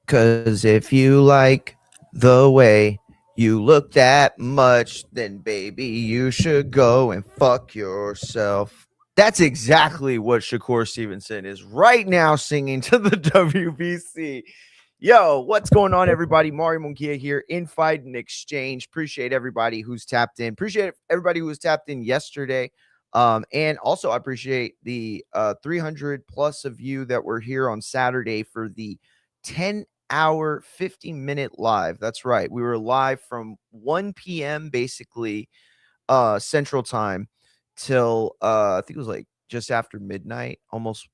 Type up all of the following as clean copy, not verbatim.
Cause if you like the way you look that much, then baby, you should go and fuck yourself. That's exactly what Shakur Stevenson is right now singing to the WBC. Yo, what's going on, everybody? Mario Munguia here in Fight and Exchange. Appreciate everybody who's tapped in. Appreciate everybody who was tapped in yesterday. And also I appreciate the 300 plus of you that were here on Saturday for the 10-hour, 50-minute live. That's right. We were live from 1 p.m. basically Central Time till I think it was like just after midnight, almost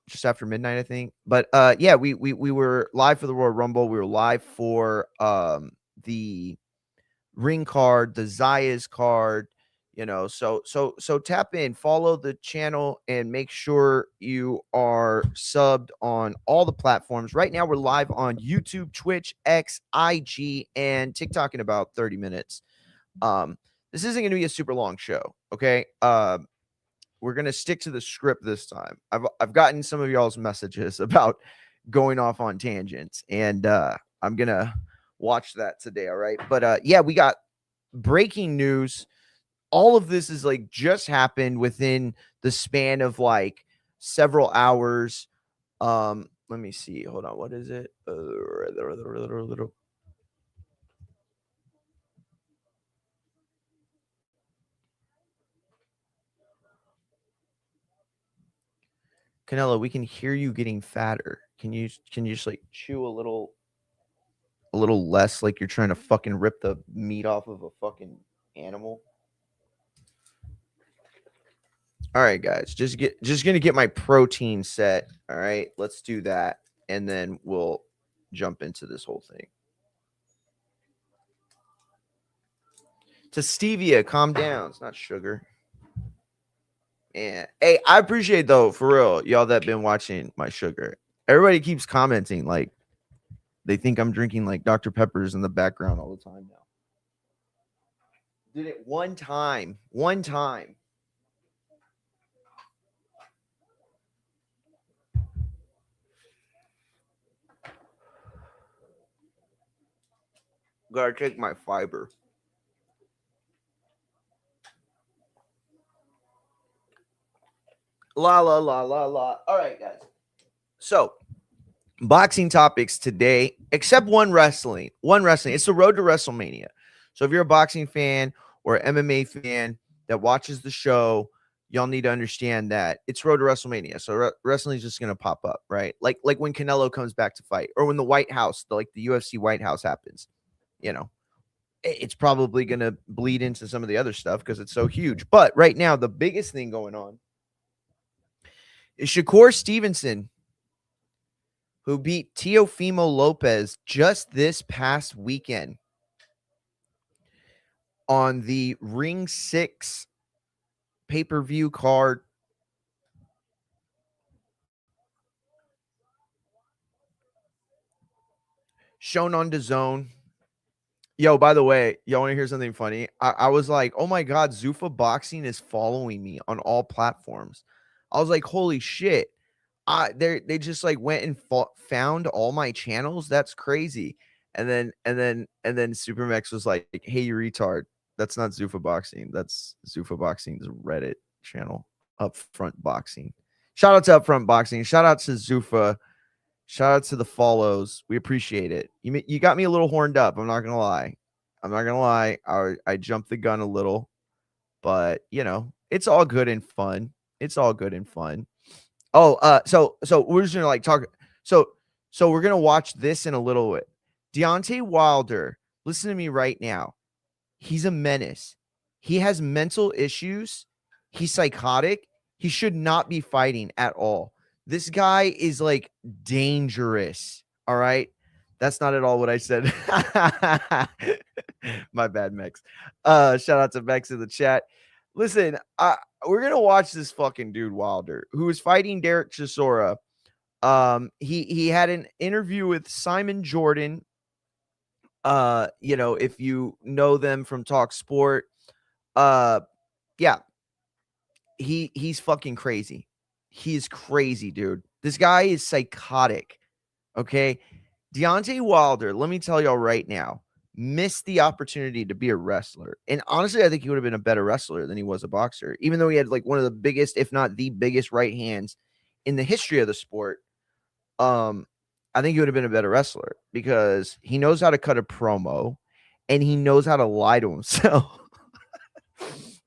just after midnight, I think. But yeah, we were live for the Royal Rumble. We were live for the ring card, the Zaya's card, so tap in, follow the channel, and make sure you are subbed on all the platforms. Right now we're live on YouTube, Twitch, X, IG, and TikTok in about 30 minutes. This isn't going to be a super long show, okay? We're going to stick to the script this time. I've gotten some of y'all's messages about going off on tangents, and I'm going to watch that today, all right? But yeah, we got breaking news. All of this is like just happened within the span of like several hours. Let me see. Hold on. What is it? Canelo, we can hear you getting fatter. Can you just like chew a little less, like you're trying to fucking rip the meat off of a fucking animal? All right, guys, just gonna get my protein set. All right, let's do that, and then we'll jump into this whole thing. To stevia, calm down. It's not sugar. And hey, I appreciate though, for real, y'all that been watching my sugar. Everybody keeps commenting like they think I'm drinking like Dr. Peppers in the background all the time now. Did it one time. Gotta take my fiber. La la la la la. All right, guys. So, boxing topics today, except one wrestling. It's the road to WrestleMania. So if you're a boxing fan or MMA fan that watches the show, y'all need to understand that it's road to WrestleMania. So wrestling is just gonna pop up, right? Like when Canelo comes back to fight, or when the White House, like the UFC White House happens. It's probably gonna bleed into some of the other stuff because it's so huge. But right now, the biggest thing going on is Shakur Stevenson, who beat Teofimo Lopez just this past weekend on the Ring 6 pay-per-view card. Shown on DAZN. Yo, by the way, y'all want to hear something funny? I was like, oh my God, Zuffa Boxing is following me on all platforms. I was like, holy shit. They just like went and found all my channels. That's crazy. And then Supermax was like, hey, you retard. That's not Zuffa Boxing. That's Zuffa Boxing's Reddit channel. Upfront Boxing. Shout out to Upfront Boxing. Shout out to Zuffa. Shout out to the follows. We appreciate it. You got me a little horned up. I'm not gonna lie. I jumped the gun a little, but it's all good and fun. Oh, so we're just gonna like talk. So we're gonna watch this in a little bit. Deontay Wilder, listen to me right now. He's a menace. He has mental issues. He's psychotic. He should not be fighting at all. This guy is like dangerous. All right. That's not at all what I said. My bad, Mex. Shout out to Mex in the chat. Listen, we're gonna watch this fucking dude Wilder, who is fighting Derek Chisora. He had an interview with Simon Jordan. If you know them from Talk Sport, yeah, he's fucking crazy. He is crazy, dude. This guy is psychotic. Okay. Deontay Wilder, let me tell y'all right now, missed the opportunity to be a wrestler. And honestly, I think he would have been a better wrestler than he was a boxer, even though he had like one of the biggest, if not the biggest, right hands in the history of the sport. I think he would have been a better wrestler because he knows how to cut a promo and he knows how to lie to himself.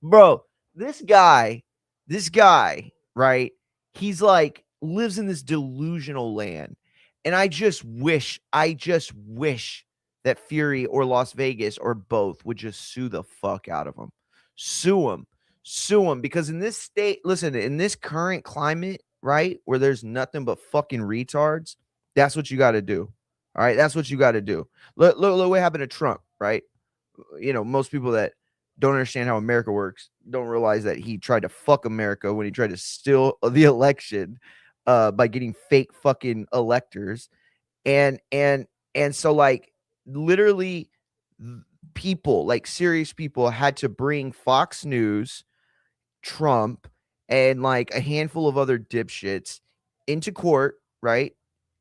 Bro, this guy, right? He's like lives in this delusional land. And I just wish that Fury or Las Vegas or both would just sue the fuck out of him. Sue him. Because in this state, listen, in this current climate, right, where there's nothing but fucking retards, that's what you got to do. All right, that's what you got to do. Look what happened to Trump, right? You know, most people that don't understand how America works don't realize that he tried to fuck America when he tried to steal the election by getting fake fucking electors. And so like literally people, like serious people, had to bring Fox News, Trump, and like a handful of other dipshits into court, right?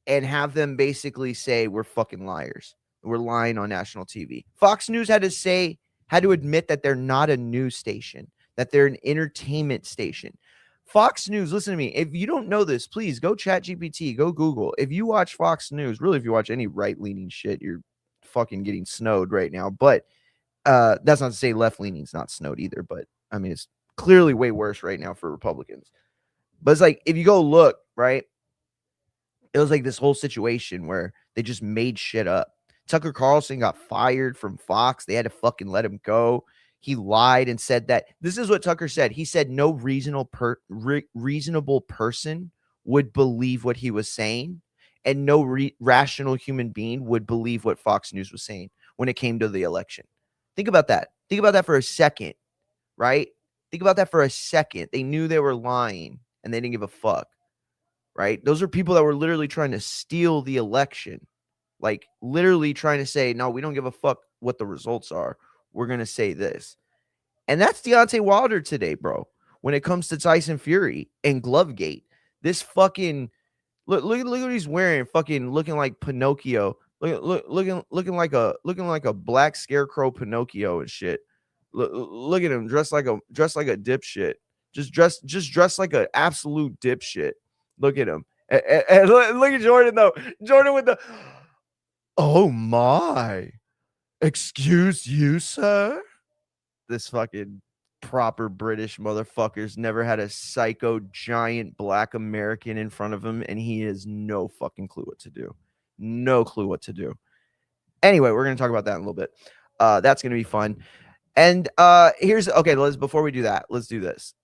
And have them basically say we're fucking liars. We're lying on national TV. Fox News had to admit that they're not a news station, that they're an entertainment station. Fox News, listen to me. If you don't know this, please go chat GPT, go Google. If you watch Fox News, really, if you watch any right-leaning shit, you're fucking getting snowed right now. But that's not to say left-leaning is not snowed either. But I mean, it's clearly way worse right now for Republicans. But it's like, if you go look, right, it was like this whole situation where they just made shit up. Tucker Carlson got fired from Fox. They had to fucking let him go. He lied and said that this is what Tucker said. He said no reasonable person would believe what he was saying, and no rational human being would believe what Fox News was saying when it came to the election. Think about that. Think about that for a second, right? Think about that for a second. They knew they were lying and they didn't give a fuck. Right? Those are people that were literally trying to steal the election, like literally trying to say, no, we don't give a fuck what the results are. We're going to say this. And that's Deontay Wilder today, bro. When it comes to Tyson Fury and Glovegate, this fucking look what he's wearing, fucking looking like Pinocchio, looking like a black scarecrow Pinocchio and shit. Look at him dressed like a dipshit. Just dressed like an absolute dipshit. Look at him. And look at Jordan, though. Jordan with the, oh my, excuse you, sir? This fucking proper British motherfucker's never had a psycho giant black American in front of him, and he has no fucking clue what to do. No clue what to do. Anyway, we're going to talk about that in a little bit. That's going to be fun. And before we do that, let's do this.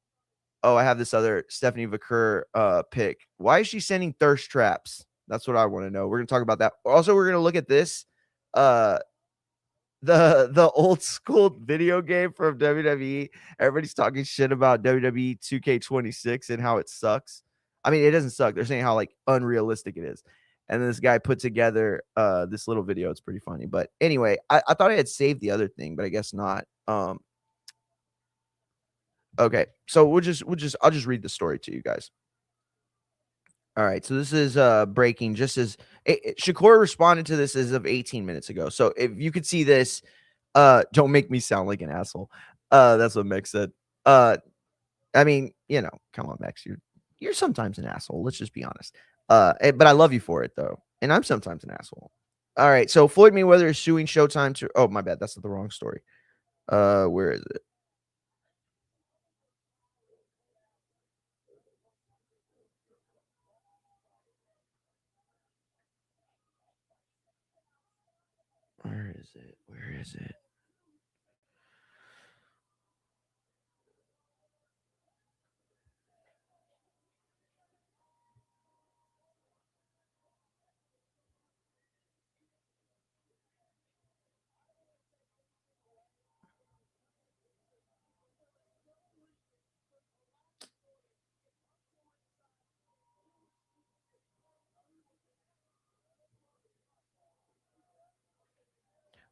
Oh, I have this other Stephanie Vaquer pick. Why is she sending thirst traps? That's what I want to know. We're going to talk about that. Also, we're going to look at this. The old school video game from WWE. Everybody's talking shit about WWE 2K26 and how it sucks. I mean, it doesn't suck. They're saying how like unrealistic it is. And this guy put together this little video. It's pretty funny. But anyway, I thought I had saved the other thing, but I guess not. Okay, so I'll just read the story to you guys. All right, so this is breaking just as Shakur responded to this as of 18 minutes ago. So if you could see this, don't make me sound like an asshole. That's what Mex said. I mean, you know, come on, Mex, you're sometimes an asshole. Let's just be honest. But I love you for it though, and I'm sometimes an asshole. All right, so Floyd Mayweather is suing Showtime to. Oh my bad, that's the wrong story. Where is it? Where is it? Where is it?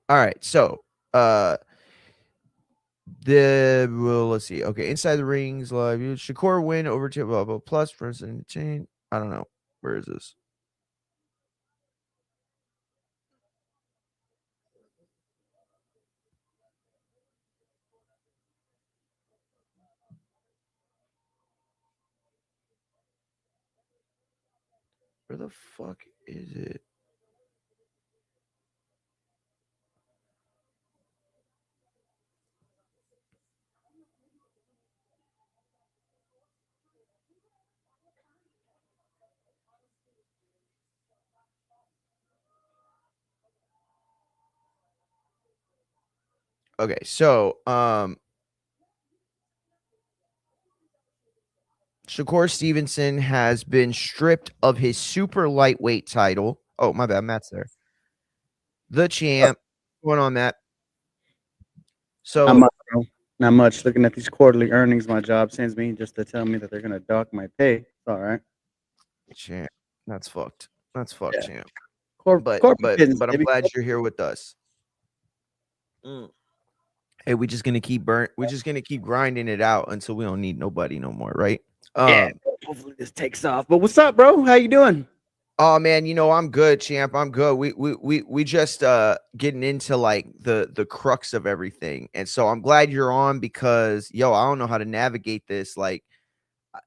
All right, so let's see. Okay, Inside the Rings live. Shakur win over to blah blah plus President chain. I don't know. Where is this? Where the fuck is it? Okay, so Shakur Stevenson has been stripped of his super lightweight title. Oh, my bad, Matt's there. The champ. What's going on, Matt? Not So much, bro. Not much. Looking at these quarterly earnings, my job sends me just to tell me that they're gonna dock my pay. It's all right. champ, that's fucked. That's fucked, Yeah. champ. But Corporate but business, but I'm baby. glad you're here with us. Mm. Hey, we just gonna keep we're just gonna keep grinding it out until we don't need nobody no more, right? Yeah. Um, Hopefully this takes off. But what's up, bro? How you doing? oh man, I'm good, champ. I'm good. We just getting into like the crux of everything. And so I'm glad you're on because I don't know how to navigate this. Like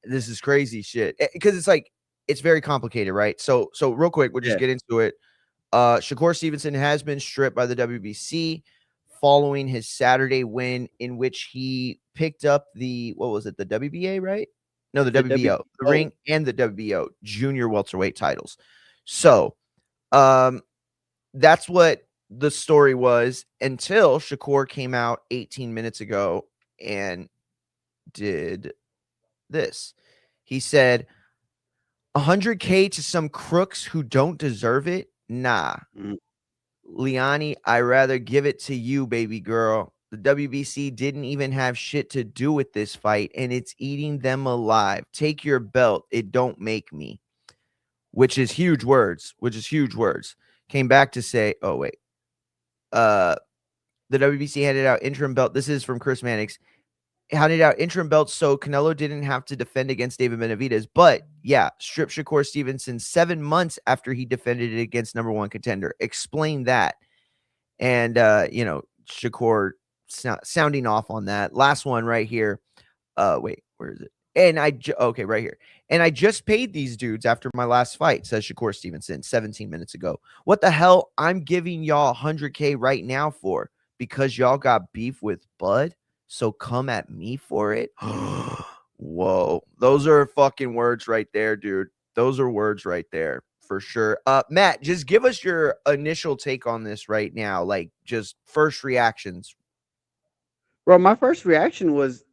this is crazy shit. Because it's like it's very complicated, right? So real quick, we'll just Yeah. get into it. Shakur Stevenson has been stripped by the WBC following his Saturday win, in which he picked up the what was it, the WBA, right? No, the The WBO, the WBO. ring and the WBO junior welterweight titles. So, um, that's what the story was until Shakur came out 18 minutes ago and did this. He said, "100K to some crooks who don't deserve it? Nah. Mhm. Liani, I rather give it to you, baby girl. The WBC didn't even have shit to do with this fight, and it's eating them alive. Take your belt. It don't make me." Which is huge words. Which is huge words. Came back to say, oh wait, uh, the WBC handed out interim belt. This is from Chris Mannix. Handed out interim belts so Canelo didn't have to defend against David Benavidez. But yeah, strip Shakur Stevenson 7 months after he defended it against number one contender. Explain that. And Shakur sounding off on that. Last one right here. Wait, where is it? And okay, right here. And I just paid these dudes after my last fight, says Shakur Stevenson 17 minutes ago. What the hell? I'm giving y'all 100K right now for because y'all got beef with Bud. So come at me for it. Whoa, those are fucking words right there, dude. Those are words right there for sure. Matt, just give us your initial take on this right now, like just first reactions. Bro, my first reaction was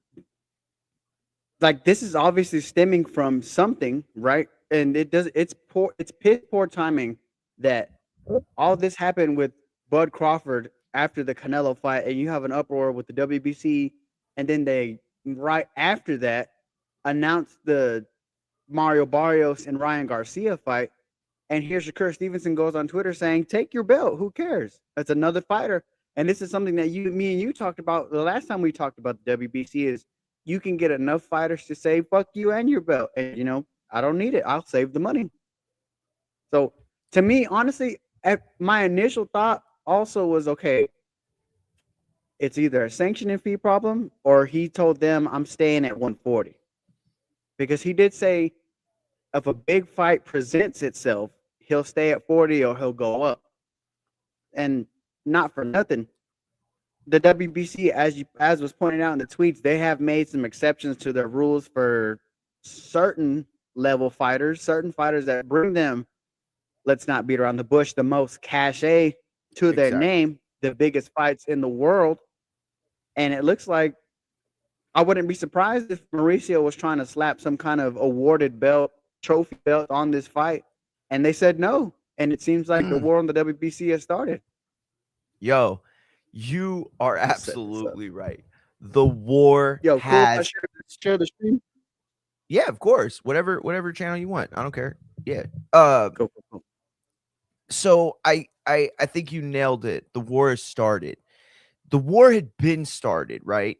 like this is obviously stemming from something, right? And it's piss poor timing that all this happened with Bud Crawford after the Canelo fight, and you have an uproar with the WBC, and then they right after that announced the Mario Barrios and Ryan Garcia fight, and here's Shakur Stevenson goes on Twitter saying, "Take your belt. Who cares? That's another fighter." And this is something that me and you talked about the last time we talked about the WBC is you can get enough fighters to say "fuck you" and your belt, and I don't need it. I'll save the money. So to me, honestly, my initial thought also was okay. It's either a sanctioning fee problem or he told them I'm staying at 140 because he did say if a big fight presents itself, he'll stay at 40 or he'll go up. And not for nothing, the WBC, as was pointed out in the tweets, they have made some exceptions to their rules for certain level fighters, certain fighters that bring them, let's not beat around the bush, the most cachet to their Exactly. name, the biggest fights in the world. And it looks like I wouldn't be surprised if Mauricio was trying to slap some kind of awarded belt, trophy belt on this fight, and they said no. And it seems like the war on the WBC has started. Yo, you are Let's set this up. absolutely right. The war Yo, cool if I has share the stream? yeah, of course. Whatever channel you want. I don't care. Yeah. Cool, cool, cool. So I think you nailed it. The war has started. The war had been started, right?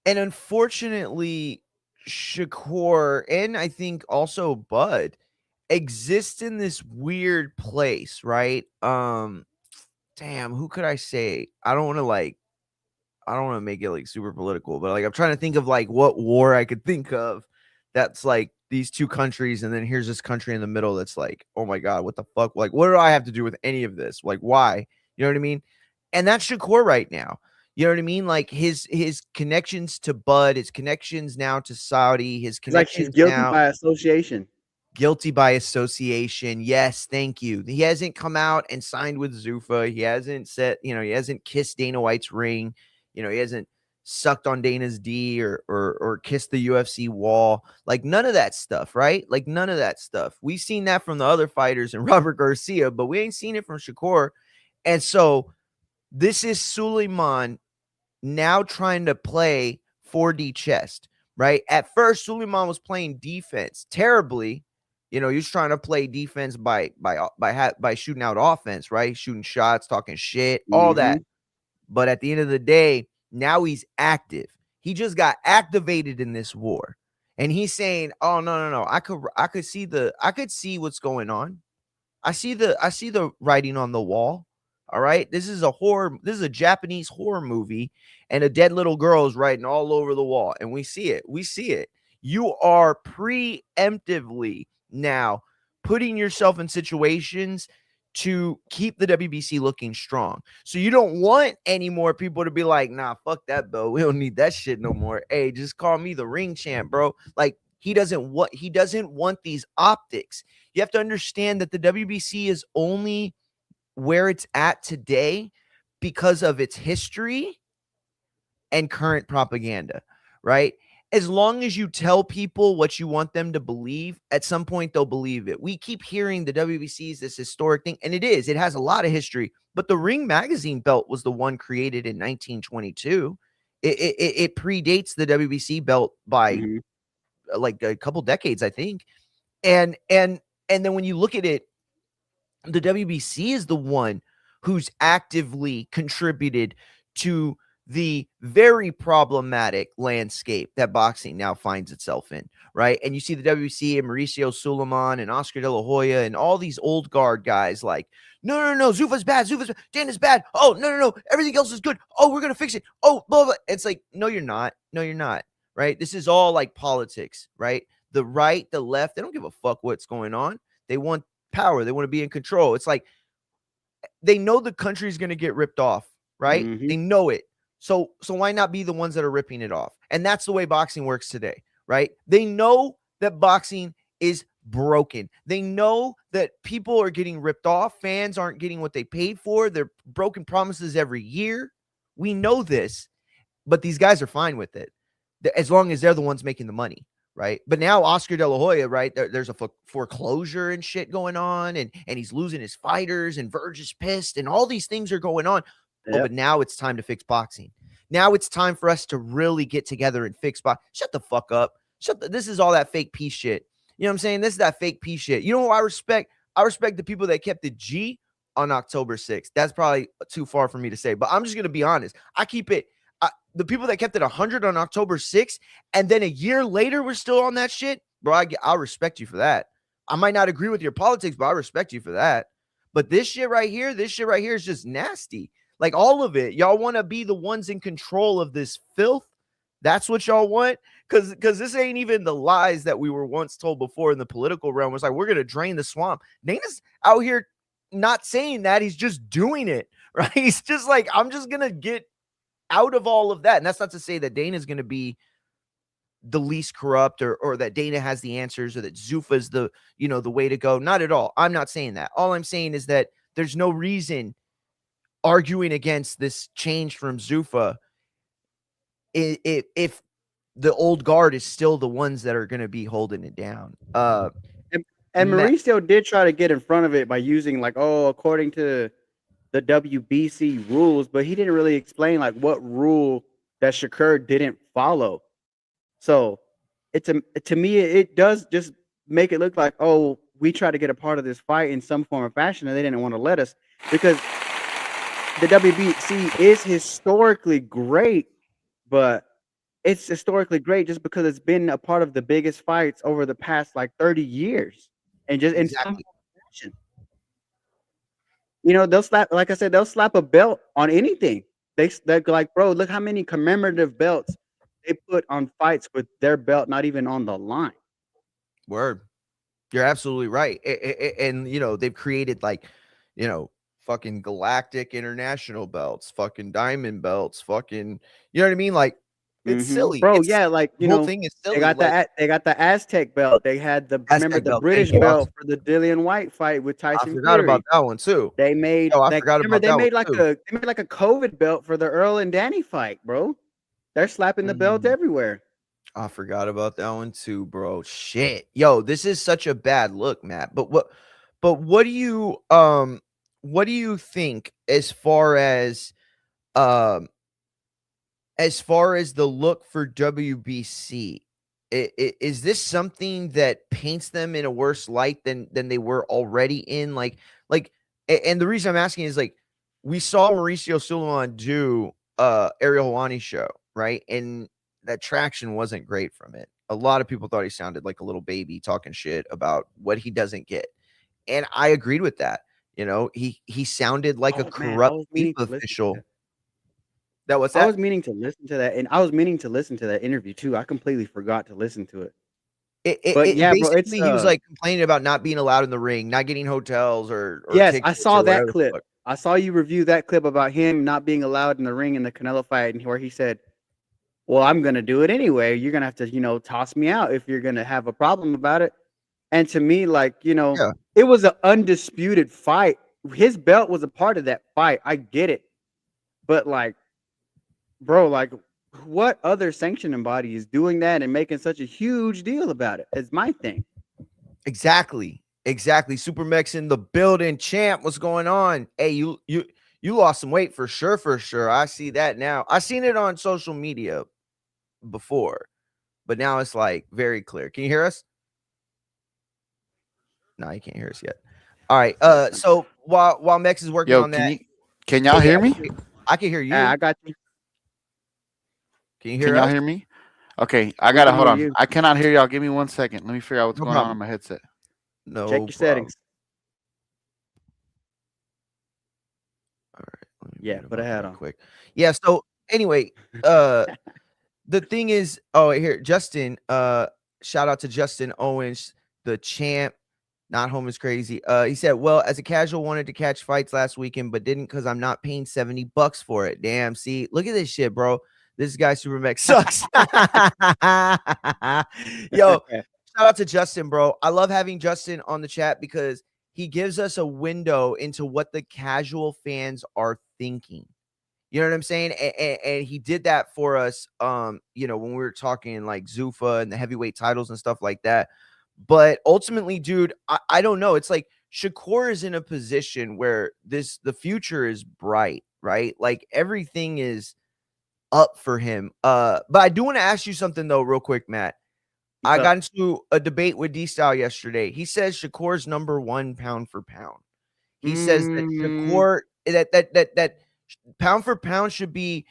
And unfortunately, Shakur and I think also Bud exist in this weird place, right? Damn, who could I say? I don't want to make it like super political, but like I'm trying to think of like what war I could think of that's like these two countries, and then here's this country in the middle that's like, oh my god, what the fuck? Like, what do I have to do with any of this? Like, why? You know what I mean? And that's Shakur right now. You know what I mean? Like his connections to Bud, his connections now to Saudi, his It's like he's connections guilty now by association. guilty by association. Yes, thank you. He hasn't come out and signed with Zuffa. He hasn't said, he hasn't kissed Dana White's ring. He hasn't sucked on Dana's D or kissed the UFC wall. Like none of that stuff, right? Like none of that stuff. We've seen that from the other fighters and Robert Garcia, but we ain't seen it from Shakur. And so this is Suliman now trying to play 4D chess, right? At first, Suliman was playing defense terribly. He was trying to play defense by shooting out offense, right? Shooting shots, talking shit, all that. But at the end of the day, now he's active. He just got activated in this war. And he's saying, "Oh, no. I could see what's going on. I see the writing on the wall. All right. This is a Japanese horror movie, and a dead little girl is writing all over the wall. And we see it. You are preemptively now putting yourself in situations to keep the WBC looking strong. So you don't want any more people to be like, nah, fuck that, bro. We don't need that shit no more. Hey, just call me the ring champ, bro. Like he doesn't want these optics. You have to understand that the WBC is only where it's at today because of its history and current propaganda, right? As long as you tell people what you want them to believe, at some point they'll believe it. We keep hearing the WBC is this historic thing, and it is. It has a lot of history, but the Ring Magazine belt was the one created in 1922. It predates the WBC belt by like a couple decades, I think. And then when you look at it, the WBC is the one who's actively contributed to the very problematic landscape that boxing now finds itself in, right? And you see the WBC and Mauricio Suliman and Oscar De La Hoya and all these old guard guys like, no, Zuffa's bad, Dana's bad. Oh, no, everything else is good. Oh, we're going to fix it. Oh, blah, blah. It's like, no, you're not, right? This is all like politics, right? The right, the left, they don't give a fuck what's going on. They want power. They want to be in control. It's like they know the country's going to get ripped off, right? They know it. So why not be the ones that are ripping it off? And that's the way boxing works today, right? They know that boxing is broken. They know that people are getting ripped off. Fans aren't getting what they paid for. They're broken promises every year. We know this, but these guys are fine with it as long as they're the ones making the money. Right. But now Oscar De La Hoya, right, there's a foreclosure and shit going on, and he's losing his fighters, and Verge is pissed, and all these things are going on. Yep. Oh, but now it's time to fix boxing. Now it's time for us to really get together and fix boxing. Shut the fuck up. This is all that fake peace shit. You know what I'm saying? This is that fake peace shit. You know what I respect? I respect the people that kept the G on October 6th. That's probably too far for me to say, but I'm just going to be honest. I keep it. The people that kept it 100 on October 6th, and then a year later we're still on that shit, bro, I'll respect you for that. I might not agree with your politics, but I respect you for that. But this shit right here is just nasty. Like all of it. Y'all want to be the ones in control of this filth? That's what y'all want? Because this ain't even the lies that we were once told before in the political realm. It's like, we're going to drain the swamp. Dana's out here not saying that. He's just doing it, right? He's just like, I'm just going to get out of all of that. And that's not to say that Dana's going to be the least corrupt or that Dana has the answers or that Zuffa's the way to go. Not at all. I'm not saying that. All I'm saying is that there's no reason arguing against this change from Zuffa if the old guard is still the ones that are going to be holding it down. And Mauricio did try to get in front of it by using like, according to the WBC rules, but he didn't really explain like what rule that Shakur didn't follow. So to me, it does just make it look like, we tried to get a part of this fight in some form or fashion, and they didn't want to let us, because the WBC is historically great, but it's historically great just because it's been a part of the biggest fights over the past like 30 years, and just in some form or fashion. They'll slap, like I said, they'll slap a belt on anything. They're like, bro, look how many commemorative belts they put on fights with their belt not even on the line. Word. You're absolutely right. And they've created like, fucking galactic international belts, fucking diamond belts, fucking, you know what I mean? Like, it's silly. Bro, It's yeah, like, the whole thing is they silly. got Like, the Aztec belt. They had remember Aztec the belt. Thank British you. belt for the Dillian White fight with I Tyson forgot about Fury. that one too. They made Yo, I like forgot remember about that one too. they made like a COVID belt for the Earl and Danny fight, bro. They're slapping the belt Mm, everywhere. I forgot about that one too, bro. Shit. Yo, this is such a bad look, Matt. But what do you think um as far as the look for WBC? Is this something that paints them in a worse light than they were already in? And the reason I'm asking is like we saw Mauricio Suliman do Ariel Helwani show, right? And that traction wasn't great from it. A lot of people thought he sounded like a little baby talking shit about what he doesn't get. And I agreed with that. He sounded like a Oh man, I corrupt was meaning FIFA to listen to that. official. That what's I that? was meaning to listen to that, and I was meaning to listen to that interview too. I completely forgot to listen to it. But It yeah, bro, it's basically he was, like, complaining about not being allowed in the ring, not getting hotels or yes, I tickets saw or that whatever the clip. fuck. I saw you review that clip about him not being allowed in the ring in the Canelo fight, and where he said, "Well, I'm gonna do it anyway. You're gonna have to, toss me out if you're gonna have a problem about it." And to me, like, Yeah, it was an undisputed fight. His belt was a part of that fight. I get it, but like, bro, like, what other sanctioning body is doing that and making such a huge deal about it? It's my thing. exactly, exactly. Super Mex in the building. Champ, what's going on? Hey, you lost some weight for sure, for sure. I see that now. I seen it on social media before, but now it's, like, very clear. Can you hear us? No, you can't hear us yet. Alright, That's not. so while Mex is working Yo, on that. can Yeah, y'all yeah, hear me? I can hear Ah, you. I got you. Can you Can hear y'all us? hear me? Okay, I We gotta can hold hear on. you. I cannot hear y'all. Give me 1 second. Let me figure out what's No going on problem. my headset. Check No your problem. settings. Alright, let me Yeah, mute him put a up hat real on. quick. Yeah, so anyway, the thing is, oh, here, Justin, shout out to Justin Owens, the champ. Not home is crazy. He said, "Well, as a casual, wanted to catch fights last weekend, but didn't because I'm not paying $70 for it. Damn, see, look at this shit, bro. This guy Supermax sucks." Yo, shout out to Justin, bro. I love having Justin on the chat because he gives us a window into what the casual fans are thinking. You know what I'm saying? And he did that for us, when we were talking like Zuffa and the heavyweight titles and stuff like that. But ultimately, dude, I don't know. It's like Shakur is in a position where the future is bright, right? Like everything is up for him. But I do want to ask you something though, real quick, Matt. What's I got up? into a debate with D Style yesterday. He says Shakur's number one pound for pound. He says that Mm, Shakur that pound for pound should be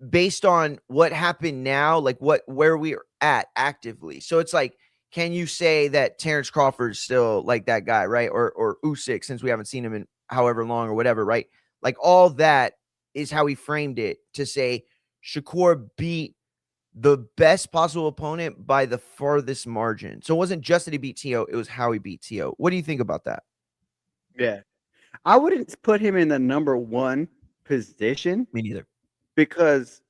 based on what happened now, like where we're at actively. So it's like, can you say that Terrence Crawford's still like that guy, right? Or Usyk, since we haven't seen him in however long or whatever, right? Like all that is how he framed it to say Shakur beat the best possible opponent by the farthest margin. So it wasn't just that he beat Tio, it was how he beat Tio. What do you think about that? yeah. I wouldn't put him in the number one position Me neither. because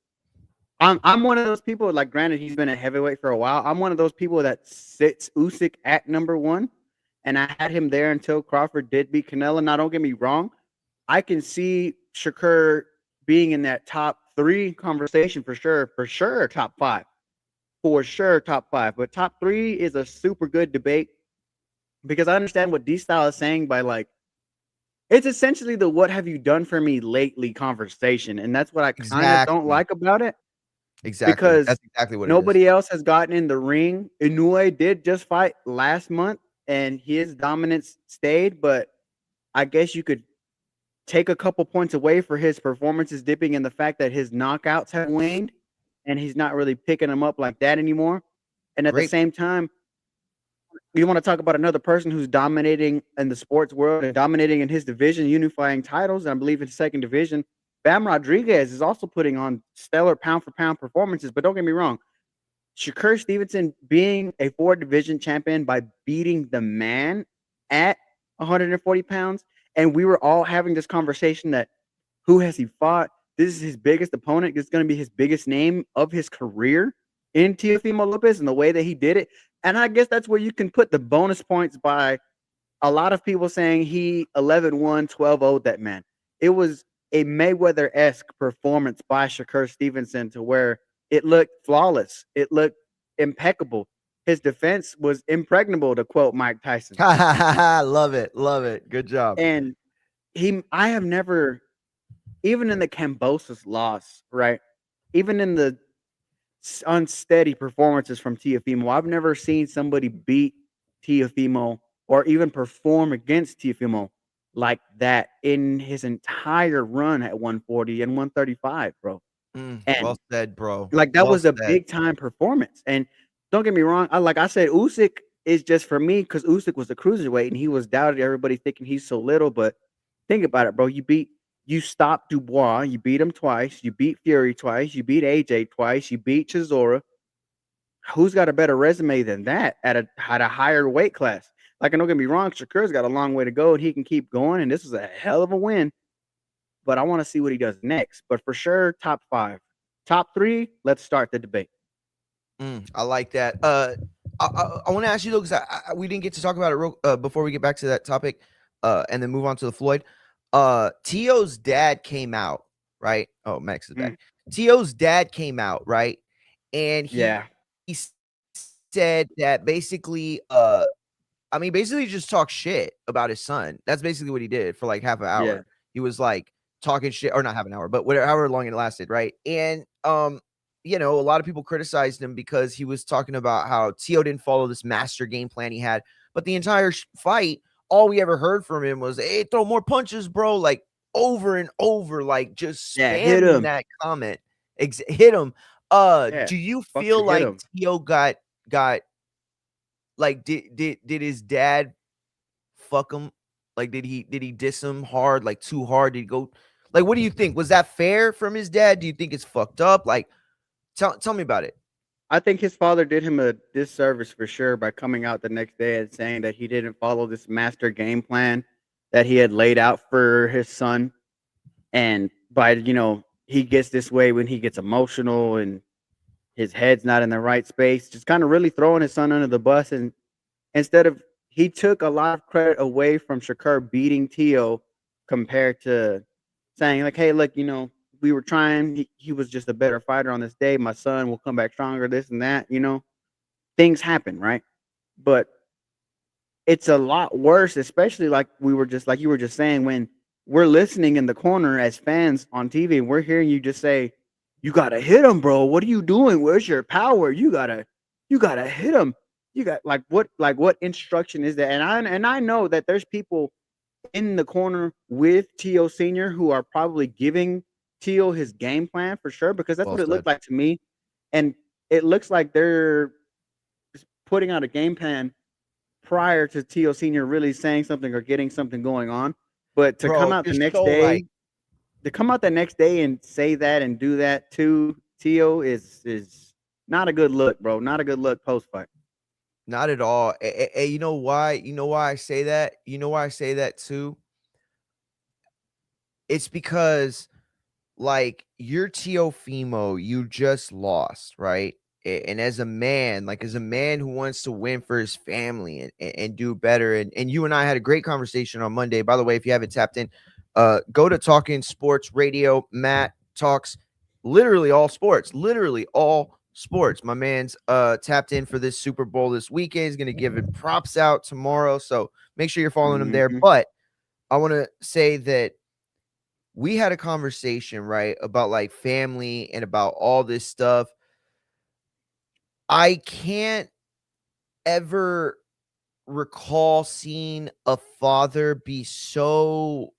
I'm one of those people. Like, granted, he's been a heavyweight for a while. I'm one of those people that sits Usyk at number one, and I had him there until Crawford did beat Canelo. Now, don't get me wrong, I can see Shakur being in that top three conversation for sure, top five, for sure, top five. But top three is a super good debate because I understand what D Style is saying by like it's essentially the "what have you done for me lately" conversation, and that's what I kind of don't Exactly. like about it Exactly. because That's exactly what it is. nobody else has gotten in the ring. Inoue did just fight last month, and his dominance stayed, but I guess you could take a couple points away for his performances dipping in the fact that his knockouts have waned, and he's not really picking them up like that anymore. And at the Great. same time, you want to talk about another person who's dominating in the sports world and dominating in his division, unifying titles, and I believe in second division. Bam Rodriguez is also putting on stellar pound for pound performances, but don't get me wrong. Shakur Stevenson being a 4 division champion by beating the man at 140 pounds. And we were all having this conversation that who has he fought? This is his biggest opponent. This is going to be his biggest name of his career in Teofimo Lopez and the way that he did it. And I guess that's where you can put the bonus points by a lot of people saying he 11-1, 12-0 that man. It was a Mayweather-esque performance by Shakur Stevenson to where it looked flawless. It looked impeccable. His defense was impregnable, to quote Mike Tyson. Love it. Love it. Good job. And I have never, even in the Cambosos loss, right? Even in the unsteady performances from Teofimo, I've never seen somebody beat Teofimo or even perform against Teofimo like that in his entire run at 140 and 135, bro. And Well said, bro. like that Well was a said. big time performance. And don't get me wrong, I said, Usyk is just for me because Usyk was a cruiserweight and he was doubted. Everybody thinking he's so little, but think about it, bro. You stopped Dubois, you beat him twice, you beat Fury twice, you beat AJ twice, you beat Chisora. Who's got a better resume than that at a higher weight class? Like, and don't get me wrong, Shakur's got a long way to go and he can keep going. And this is a hell of a win. But I want to see what he does next. But for sure, top 5. Top 3, let's start the debate. I like that. I want to ask you though, because we didn't get to talk about it before we get back to that topic, and then move on to the Floyd. Tio's dad came out, right? Oh, Max is back. Tio's dad came out, right? And he said that basically, basically just talk shit about his son. That's basically what he did for like half an hour. Yeah. He was like talking shit, or not half an hour, but whatever, however long it lasted, right? And a lot of people criticized him because he was talking about how Tio didn't follow this master game plan he had. But the entire fight, all we ever heard from him was, "Hey, throw more punches, bro!" Like over and over, like just hit spamming him. that comment. Hit him. Do you feel like Tio got like did his dad fuck him? Like did he diss him hard, like too hard? Did he go like, what do you think? Was that fair from his dad? Do you think it's fucked up? Like tell me about it. I think his father did him a disservice for sure by coming out the next day and saying that he didn't follow this master game plan that he had laid out for his son. And by, he gets this way when he gets emotional and his head's not in the right space, just kind of really throwing his son under the bus. And instead of, he took a lot of credit away from Shakur beating Tio compared to saying like, hey, look, we were trying, he was just a better fighter on this day. My son will come back stronger, this and that, things happen, right? But it's a lot worse, especially like you were just saying, when we're listening in the corner as fans on TV and we're hearing you just say, you got to hit him, bro. What are you doing? Where's your power? You got to hit him. You got what instruction is that? And I know that there's people in the corner with Tio Sr. who are probably giving Tio his game plan for sure, because that's what it looked like to me. And it looks like they're putting out a game plan prior to Tio Sr. really saying something or getting something going on. But to come out the next day, to come out the next day and say that and do that to Tio is not a good look, bro. Not a good look post fight. Not at all. You know why? You know why I say that? You know why I say that too? It's because, like, you're Teofimo, you just lost, right? And as a man who wants to win for his family and do better, and you and I had a great conversation on Monday. By the way, if you haven't tapped in, go to Talking Sports Radio. Matt talks literally all sports. My man's tapped in for this Super Bowl this weekend. He's going to give it props out tomorrow. So make sure you're following him there. But I want to say that we had a conversation, right, about like family and about all this stuff. I can't ever recall seeing a father be so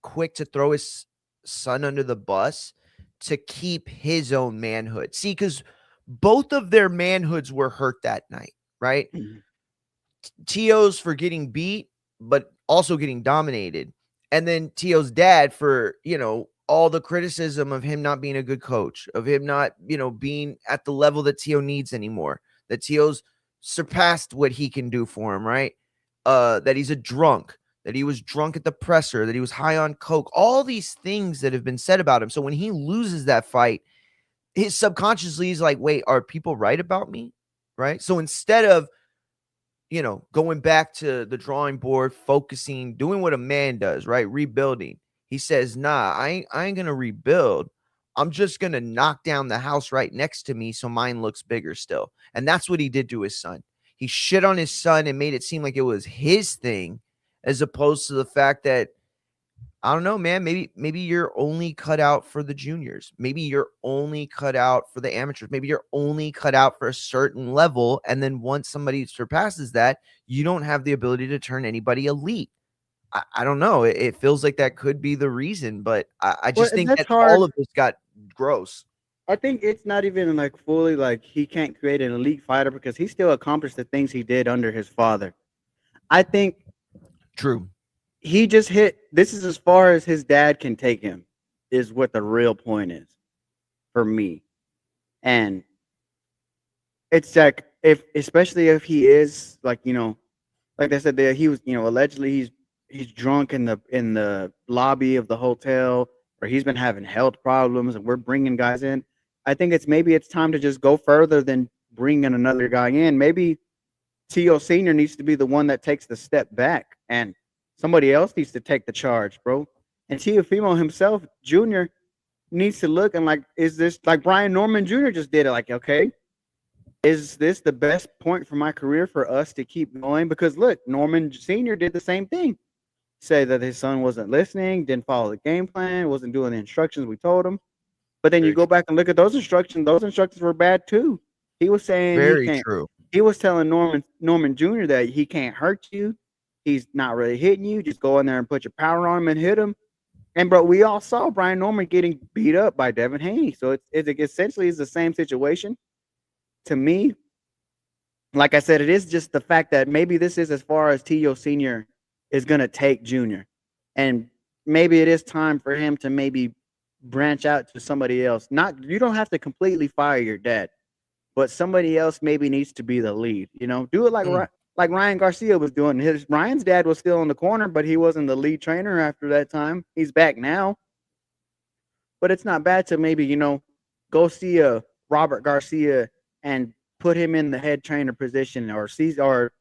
quick to throw his son under the bus to keep his own manhood. See, because both of their manhoods were hurt that night, right? Tio's for getting beat, but also getting dominated. And then Tio's dad for, all the criticism of him not being a good coach, of him not, being at the level that Tio needs anymore, that Tio's surpassed what he can do for him, right? That he's a drunk, that he was drunk at the presser, that he was high on coke, all these things that have been said about him. So when he loses that fight, his subconsciously is like, wait, are people right about me? Right? So instead of, going back to the drawing board, focusing, doing what a man does, right? Rebuilding. He says, nah, I ain't gonna rebuild. I'm just gonna knock down the house right next to me so mine looks bigger still. And that's what he did to his son. He shit on his son and made it seem like it was his thing, as opposed to the fact that, I don't know, man. Maybe you're only cut out for the juniors. Maybe you're only cut out for the amateurs. Maybe you're only cut out for a certain level. And then once somebody surpasses that, you don't have the ability to turn anybody elite. I don't know. It feels like that could be the reason, but I just think that's that hard. all of this got gross. I think it's not even like fully like he can't create an elite fighter because he still accomplished the things he did under his father. I think True. he just hit. This is as far as his dad can take him, is what the real point is for me. And it's like especially if he is like like they said there, he was allegedly he's drunk in the lobby of the hotel, or he's been having health problems, and we're bringing guys in. I think it's time to just go further than bringing another guy in. Maybe Tio Senior needs to be the one that takes the step back, and somebody else needs to take the charge, bro. And Teofimo himself, Junior, needs to look and like, is this like Brian Norman Jr. just did it? Like, okay, is this the best point for my career for us to keep going? Because look, Norman Sr. did the same thing. Say that his son wasn't listening, didn't follow the game plan, wasn't doing the instructions we told him. But then you go back and look at those instructions. Those instructions were bad too. He was saying Very true. He was telling Norman Jr. that he can't hurt you. He's not really hitting you. Just go in there and put your power on him and hit him. And bro, we all saw Brian Norman getting beat up by Devin Haney. So it's essentially the same situation. To me, like I said, it is just the fact that maybe this is as far as Tio Senior is gonna take Junior, and maybe it is time for him to maybe branch out to somebody else. You don't have to completely fire your dad, but somebody else maybe needs to be the lead. Do it like Ryan Garcia was doing. Ryan's dad was still in the corner, but he wasn't the lead trainer after that time. He's back now, but it's not bad to maybe go see a Robert Garcia and put him in the head trainer position, or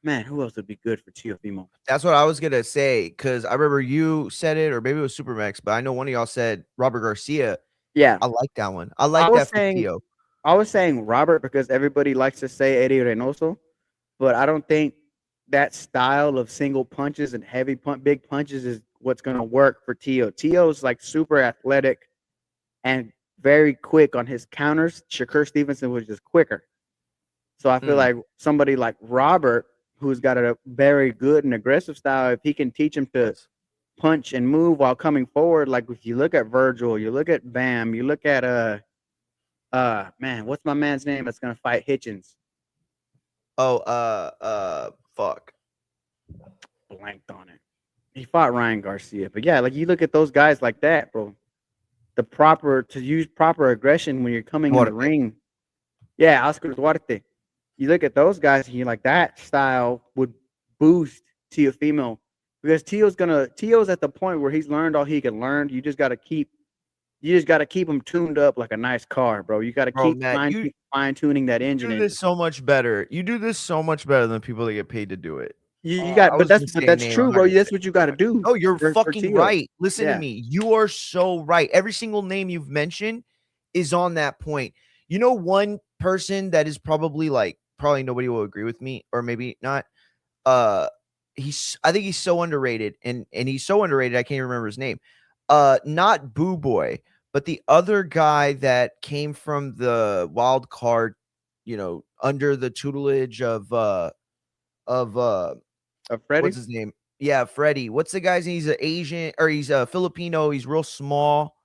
man, who else would be good for Teofimo? That's what I was gonna say, because I remember you said it, or maybe it was Supermax, but I know one of y'all said Robert Garcia. Yeah, I like that one. I like that for Tio. I was saying Robert because everybody likes to say Eddie Reynoso, but I don't think that style of single punches and big punches is what's gonna work for Tio. Tio's like super athletic and very quick on his counters. Shakur Stevenson was just quicker. So I feel like somebody like Robert, who's got a very good and aggressive style, if he can teach him to punch and move while coming forward, like if you look at Virgil, you look at Bam, you look at man, what's my man's name that's gonna fight Hitchens? Fuck. Blanked on it. He fought Ryan Garcia. But yeah, like you look at those guys like that, bro. To use proper aggression when you're coming in the ring. Yeah, Oscar Duarte. You look at those guys and you're like, that style would boost Teofimo, because Tio's at the point where he's learned all he can learn. You just gotta keep him tuned up like a nice car, bro. You gotta keep fine tuning that engine. You do this so much better. You do this so much better than people that get paid to do it. But that's true, bro. That's what you got to do. Oh, you're fucking right. Listen to me. You are so right. Every single name you've mentioned is on that point. One person that is probably nobody will agree with me, or maybe not. I think he's so underrated, and he's so underrated I can't even remember his name. Not Boo Boy, but the other guy that came from the wild card, under the tutelage of Freddie? What's his name? Yeah, Freddie. What's the guy's name? He's an Asian, or he's a Filipino. He's real small.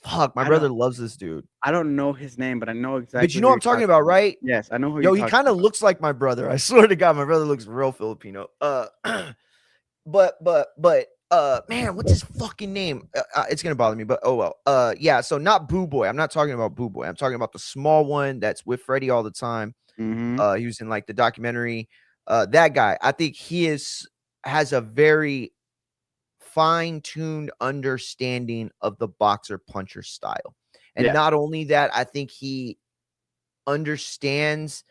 Fuck, my brother loves this dude. I don't know his name, but I know exactly. But you know what I'm talking about, right? Yes, I know who. Yo, he kind of looks like my brother. I swear to God, my brother looks real Filipino. But man, what's his fucking name? It's gonna bother me, but oh well. Yeah, so not Boo Boy. I'm not talking about Boo Boy. I'm talking about the small one that's with Freddie all the time. Mm-hmm. He was in like the documentary. That guy, I think has a very fine-tuned understanding of the boxer puncher style. And Yeah. not only that, I think he understands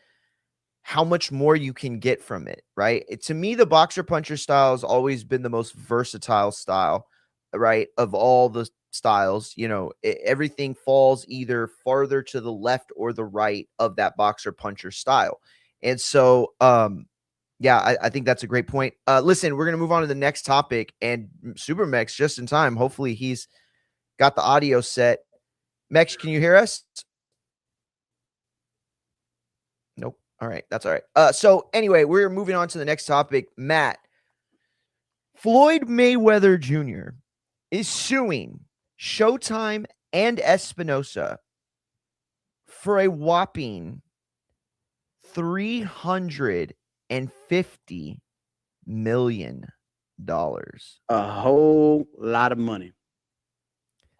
how much more you can get from it, right? To me, the boxer puncher style has always been the most versatile style, right? Of all the styles, everything falls either farther to the left or the right of that boxer puncher style. And so, yeah, I think that's a great point. Listen, we're going to move on to the next topic, and Super Mex just in time. Hopefully he's got the audio set. Mex, can you hear us? Nope. All right. That's all right. So anyway, we're moving on to the next topic. Matt, Floyd Mayweather Jr. is suing Showtime and Espinosa for a whopping $350 million. A whole lot of money.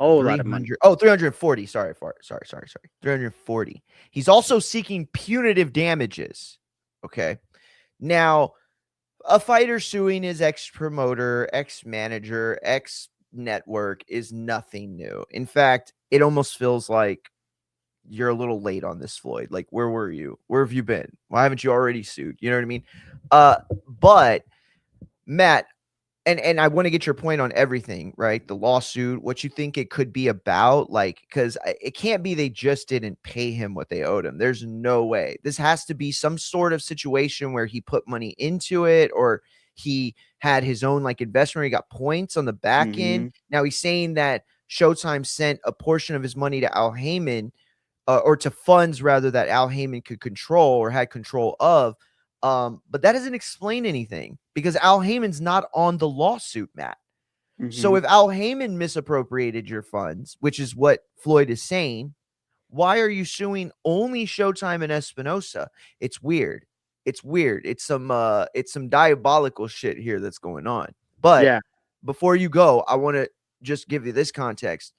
Whole lot of money. 340. Sorry. 340. He's also seeking punitive damages. Okay. Now, a fighter suing his ex-promoter, ex-manager, ex-network is nothing new. In fact, it almost feels like you're a little late on this, Floyd. Like, where were you? Where have you been? Why haven't you already sued? You know what I mean? But Matt, and I want to get your point on everything, right? The lawsuit, what you think it could be about, like, because it can't be they just didn't pay him what they owed him. There's no way. This has to be some sort of situation where he put money into it, or he had his own like investment where he got points on the back end. Now he's saying that Showtime sent a portion of his money to Al Heyman, or to funds rather, that Al Heyman could control or had control of. But that doesn't explain anything because Al Heyman's not on the lawsuit, Matt. So if Al Heyman misappropriated your funds, which is what Floyd is saying, why are you suing only Showtime and Espinosa? It's weird. It's some diabolical shit here that's going on. But before you go, I want to just give you this context.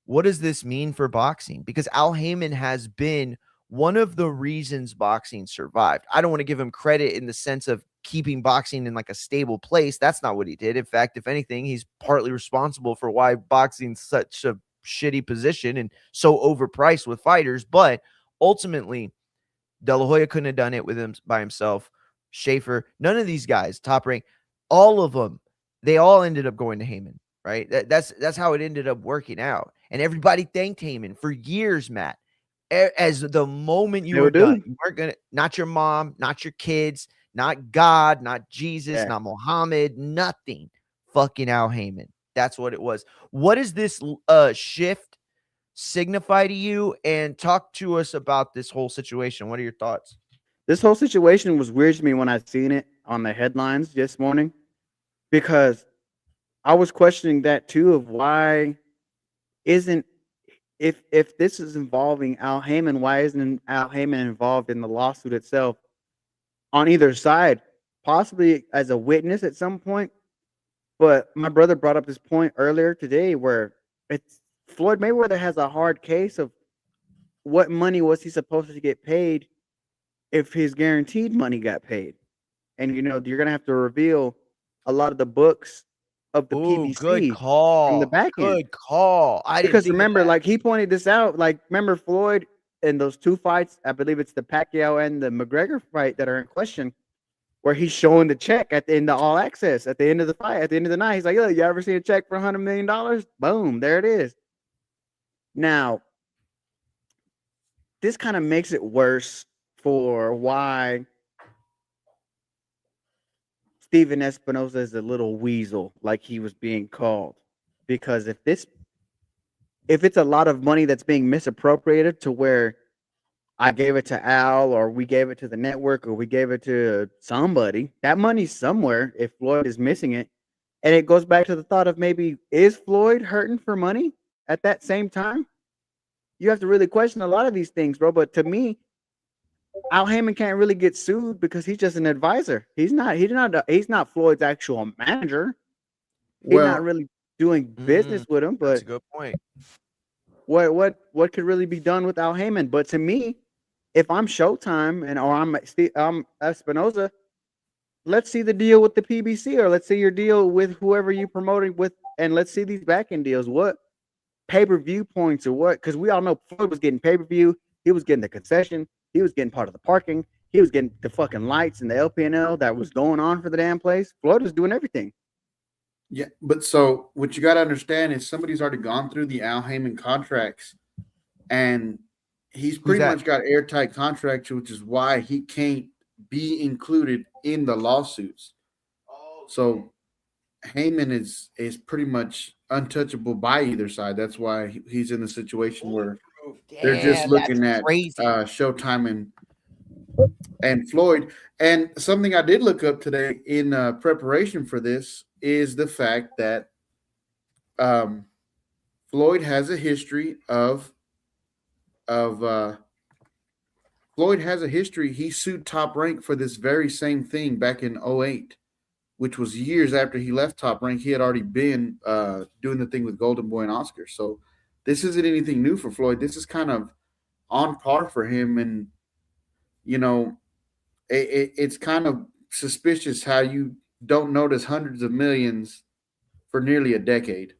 What does this mean for boxing? Because Al Heyman has been one of the reasons boxing survived. I don't want to give him credit in the sense of keeping boxing in like a stable place. That's not what he did. In fact, if anything, he's partly responsible for why boxing's such a shitty position and so overpriced with fighters. But ultimately, De La Hoya couldn't have done it with him by himself. Schaefer, none of these guys, top rank, all of them, they all ended up going to Heyman, right? That's how it ended up working out. And everybody thanked Heyman for years, Matt. As the moment you were done, you weren't gonna, not your mom, not your kids, not God, not Jesus, not Muhammad, nothing. Fucking Al Heyman. That's what it was. What does this shift signify to you? And talk to us about this whole situation. What are your thoughts? This whole situation was weird to me when I seen it on the headlines this morning, because I was questioning that too, of why isn't, if this is involving Al Heyman, why isn't Al Heyman involved in the lawsuit itself on either side, possibly as a witness at some point? But my brother brought up this point earlier today where it's Floyd Mayweather has a hard case of what money was he supposed to get paid if his guaranteed money got paid. And you're going to have to reveal a lot of the books of the PBC good call. From the back end. Good call. Because remember, like he pointed this out, like remember Floyd in those two fights, I believe it's the Pacquiao and the McGregor fight that are in question, where he's showing the check at the end of All Access at the end of the fight, at the end of the night. He's like, "Yo, you ever see a check for $100 million? Boom, there it is." Now, this kind of makes it worse for why Steven Espinosa is a little weasel, like he was being called. Because if it's a lot of money that's being misappropriated to where I gave it to Al, or we gave it to the network, or we gave it to somebody, that money's somewhere if Floyd is missing it. And it goes back to the thought of, maybe, is Floyd hurting for money at that same time? You have to really question a lot of these things, bro. But to me, Al Heyman can't really get sued because he's just an advisor. He's not Floyd's actual manager. He's not Well, really doing business with him. That's But a good point. what could really be done without Heyman? But to me, if I'm Showtime or I'm Espinoza, let's see the deal with the PBC, or let's see your deal with whoever you promoting with, and let's see these back end deals. What pay-per-view points or what? Because we all know Floyd was getting pay-per-view, he was getting the concession, he was getting part of the parking, he was getting the fucking lights and the LPNL that was going on for the damn place. Floyd was doing everything. yeah, but so what you got to understand is somebody's already gone through the Al Heyman contracts, and he's Who's pretty that? much got airtight contracts, which is why he can't be included in the lawsuits. So Heyman is pretty much untouchable by either side. That's why he's in the situation where they're just Damn, looking that's at crazy. Showtime and Floyd. And something I did look up today in preparation for this is the fact that Floyd has a history of Floyd has a history. He sued Top Rank for this very same thing back in '08, which was years after he left Top Rank. He had already been doing the thing with Golden Boy and Oscar. So this isn't anything new for Floyd. This is kind of on par for him. And, you know, it's kind of suspicious how you don't notice hundreds of millions for nearly a decade.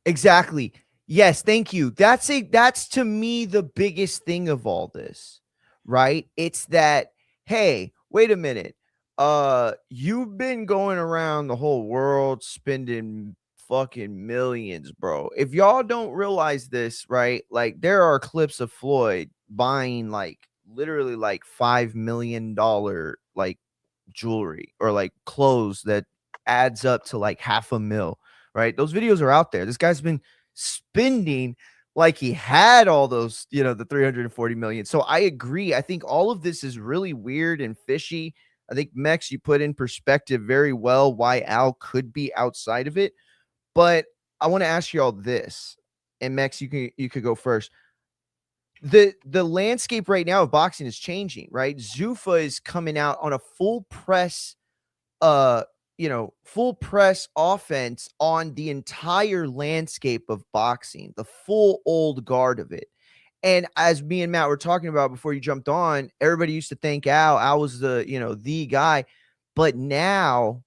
Exactly. Yes, thank you. That's to me the biggest thing of all this, right? It's that, hey, wait a minute. You've been going around the whole world spending fucking millions, bro. If y'all don't realize this, right? Like there are clips of Floyd buying like literally like $5 million like jewelry or like clothes that adds up to like $500,000, right? Those videos are out there. This guy's been spending like he had all those, the 340 million. So I agree. I think all of this is really weird and fishy. I think Mex, you put in perspective very well why Al could be outside of it. But I want to ask you all this, and Mex, you could go first. The landscape right now of boxing is changing, right? Zuffa is coming out on a full press full press offense on the entire landscape of boxing, the full old guard of it. And as me and Matt were talking about before you jumped on, everybody used to think Al was the guy. But now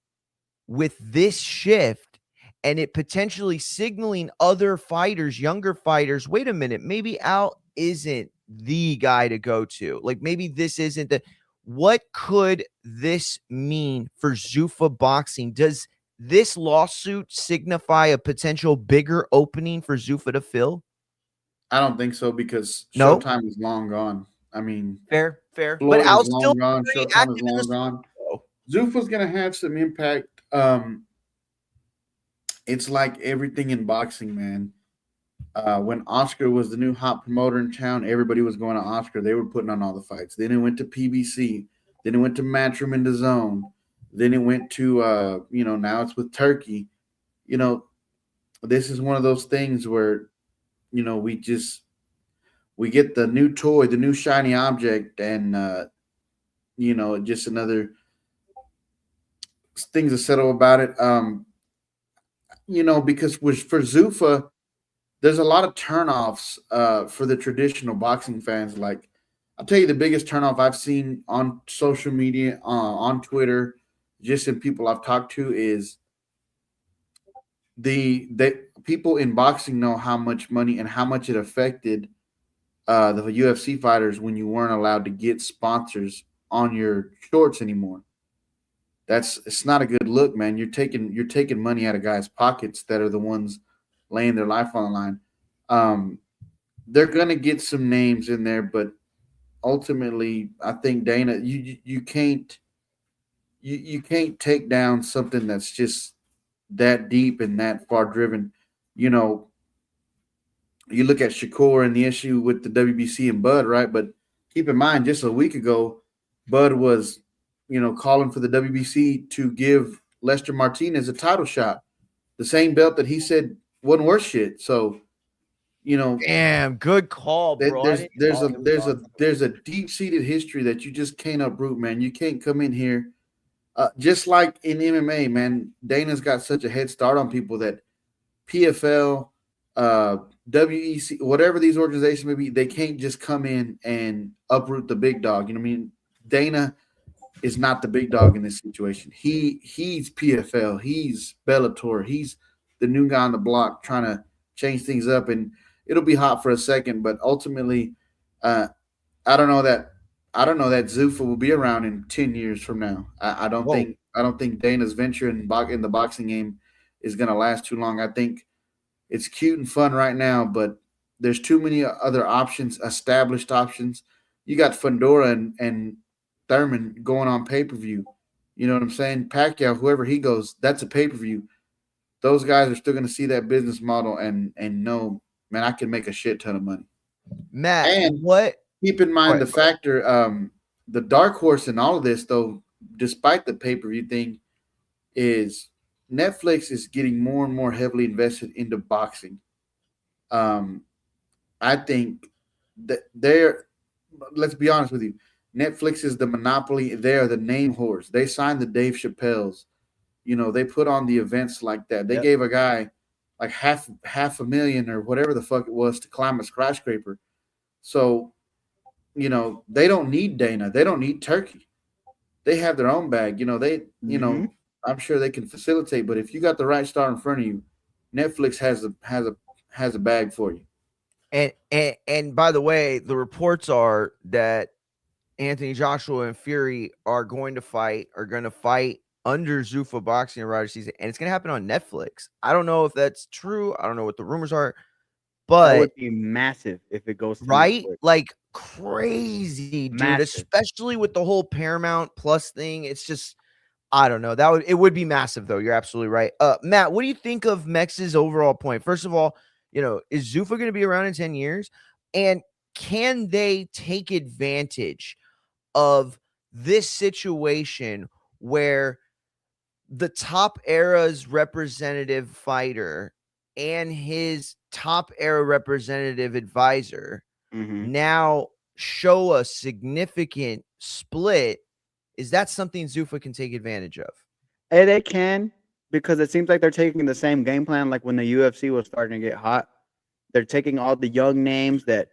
with this shift and it potentially signaling other fighters, younger fighters, wait a minute, maybe Al isn't the guy to go to. Like maybe this isn't the what could this mean for Zuffa boxing? Does this lawsuit signify a potential bigger opening for Zuffa to fill? I don't think so because No? Showtime is long gone. I mean, Fair. But Floyd Al's is still long gone. very Showtime active is in long the gone. sport. Zuffa's going to have some impact. It's like everything in boxing, man. When Oscar was the new hot promoter in town, everybody was going to Oscar. They were putting on all the fights. Then it went to PBC. Then it went to Matchroom in the Zone. Then it went to, now it's with Turkey. This is one of those things where, we get the new toy, the new shiny object, and, just another things to settle about it. Because for Zuffa, there's a lot of turnoffs for the traditional boxing fans. Like, I'll tell you the biggest turnoff I've seen on social media, on Twitter, just in people I've talked to is the people in boxing know how much money and how much it affected the UFC fighters when you weren't allowed to get sponsors on your shorts anymore. It's not a good look, man. You're taking money out of guys' pockets that are the ones laying their life on the line. They're gonna get some names in there, but ultimately, I think Dana, you can't take down something that's just that deep and that far driven. You know, you look at Shakur and the issue with the WBC and Bud, right? But keep in mind, just a week ago, Bud was, calling for the WBC to give Lester Martinez a title shot, the same belt that he said wasn't worth shit. So, Damn, good call, bro. there's a deep seated history that you just can't uproot, man. You can't come in here Just like in MMA, man, Dana's got such a head start on people that PFL, WEC, whatever these organizations may be, they can't just come in and uproot the big dog. You know what I mean? Dana is not the big dog in this situation. He's PFL, he's Bellator, he's the new guy on the block trying to change things up, and it'll be hot for a second, but ultimately, I don't know that Zuffa will be around in 10 years from now. I don't Whoa. think Dana's venture in the boxing game is going to last too long. I think it's cute and fun right now, but there's too many other options, established options. You got Fundora and Thurman going on pay-per-view. You know what I'm saying? Pacquiao, whoever he goes, that's a pay-per-view. Those guys are still going to see that business model and know, man, I can make a shit ton of money. Matt, And what? keep in mind Go the factor, the dark horse in all of this, though, despite the pay-per-view thing, is Netflix is getting more and more heavily invested into boxing. I think that let's be honest with you, Netflix is the monopoly. They are the name whores. They signed the Dave Chappelle's. You know, they put on the events like that. They gave a guy like half $1,000,000 or whatever the fuck it was to climb a skyscraper. So, you know, they don't need Dana. They don't need Turkey. They have their own bag. You know, I'm sure they can facilitate, but if you got the right star in front of you, Netflix has a bag for you. And by the way, the reports are that Anthony Joshua and Fury are going to fight under Zuffa boxing and Rider season, and it's going to happen on Netflix. I don't know if that's true. I don't know what the rumors are, but that would be massive if it goes to right, Netflix. like crazy, dude. Massive. Especially with the whole Paramount Plus thing. It's just, I don't know. It would be massive, though. You're absolutely right. Matt, what do you think of Mex's overall point? First of all, you know, is Zuffa going to be around in 10 years? And can they take advantage of this situation where the top era's representative fighter and his top era representative advisor now show a significant split? Is that something Zuffa can take advantage of? And they can, because it seems like they're taking the same game plan like when the UFC was starting to get hot. They're taking all the young names that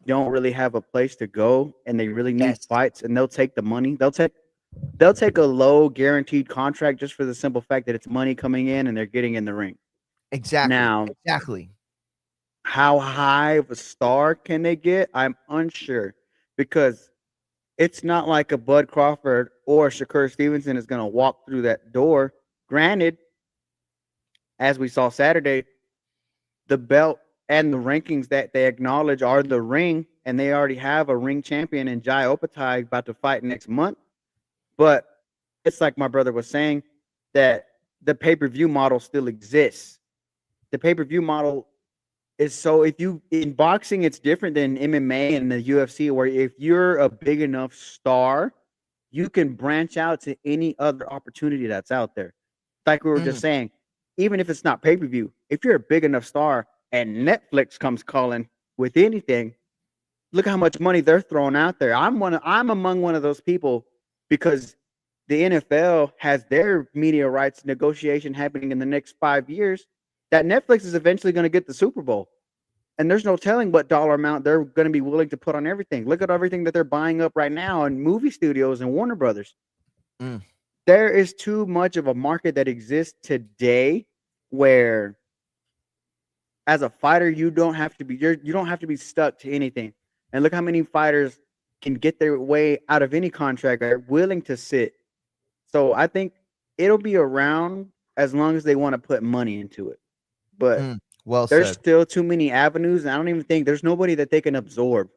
don't really have a place to go and they really need fights, and they'll take the money. They'll take a low guaranteed contract just for the simple fact that it's money coming in and they're getting in the ring. Exactly. How high of a star can they get? I'm unsure, because it's not like a Bud Crawford or Shakur Stevenson is going to walk through that door. Granted, as we saw Saturday, the belt and the rankings that they acknowledge are the ring, and they already have a ring champion in Jai Opatai about to fight next month. But it's like my brother was saying, that the pay-per-view model still exists. The pay-per-view model is, so if you, in boxing, it's different than MMA and the UFC, where if you're a big enough star, you can branch out to any other opportunity that's out there. Like we were just saying, even if it's not pay-per-view, if you're a big enough star and Netflix comes calling with anything, look how much money they're throwing out there. I'm among one of those people, because the NFL has their media rights negotiation happening in the next 5 years, that Netflix is eventually going to get the Super Bowl. And there's no telling what dollar amount they're going to be willing to put on everything. Look at everything that they're buying up right now in movie studios and Warner Brothers. There is too much of a market that exists today where, as a fighter, you don't have to be stuck to anything. And look how many fighters can get their way out of any contract, are willing to sit. So I think it'll be around as long as they want to put money into it. But there's still too many avenues, and I don't even think there's nobody that they can absorb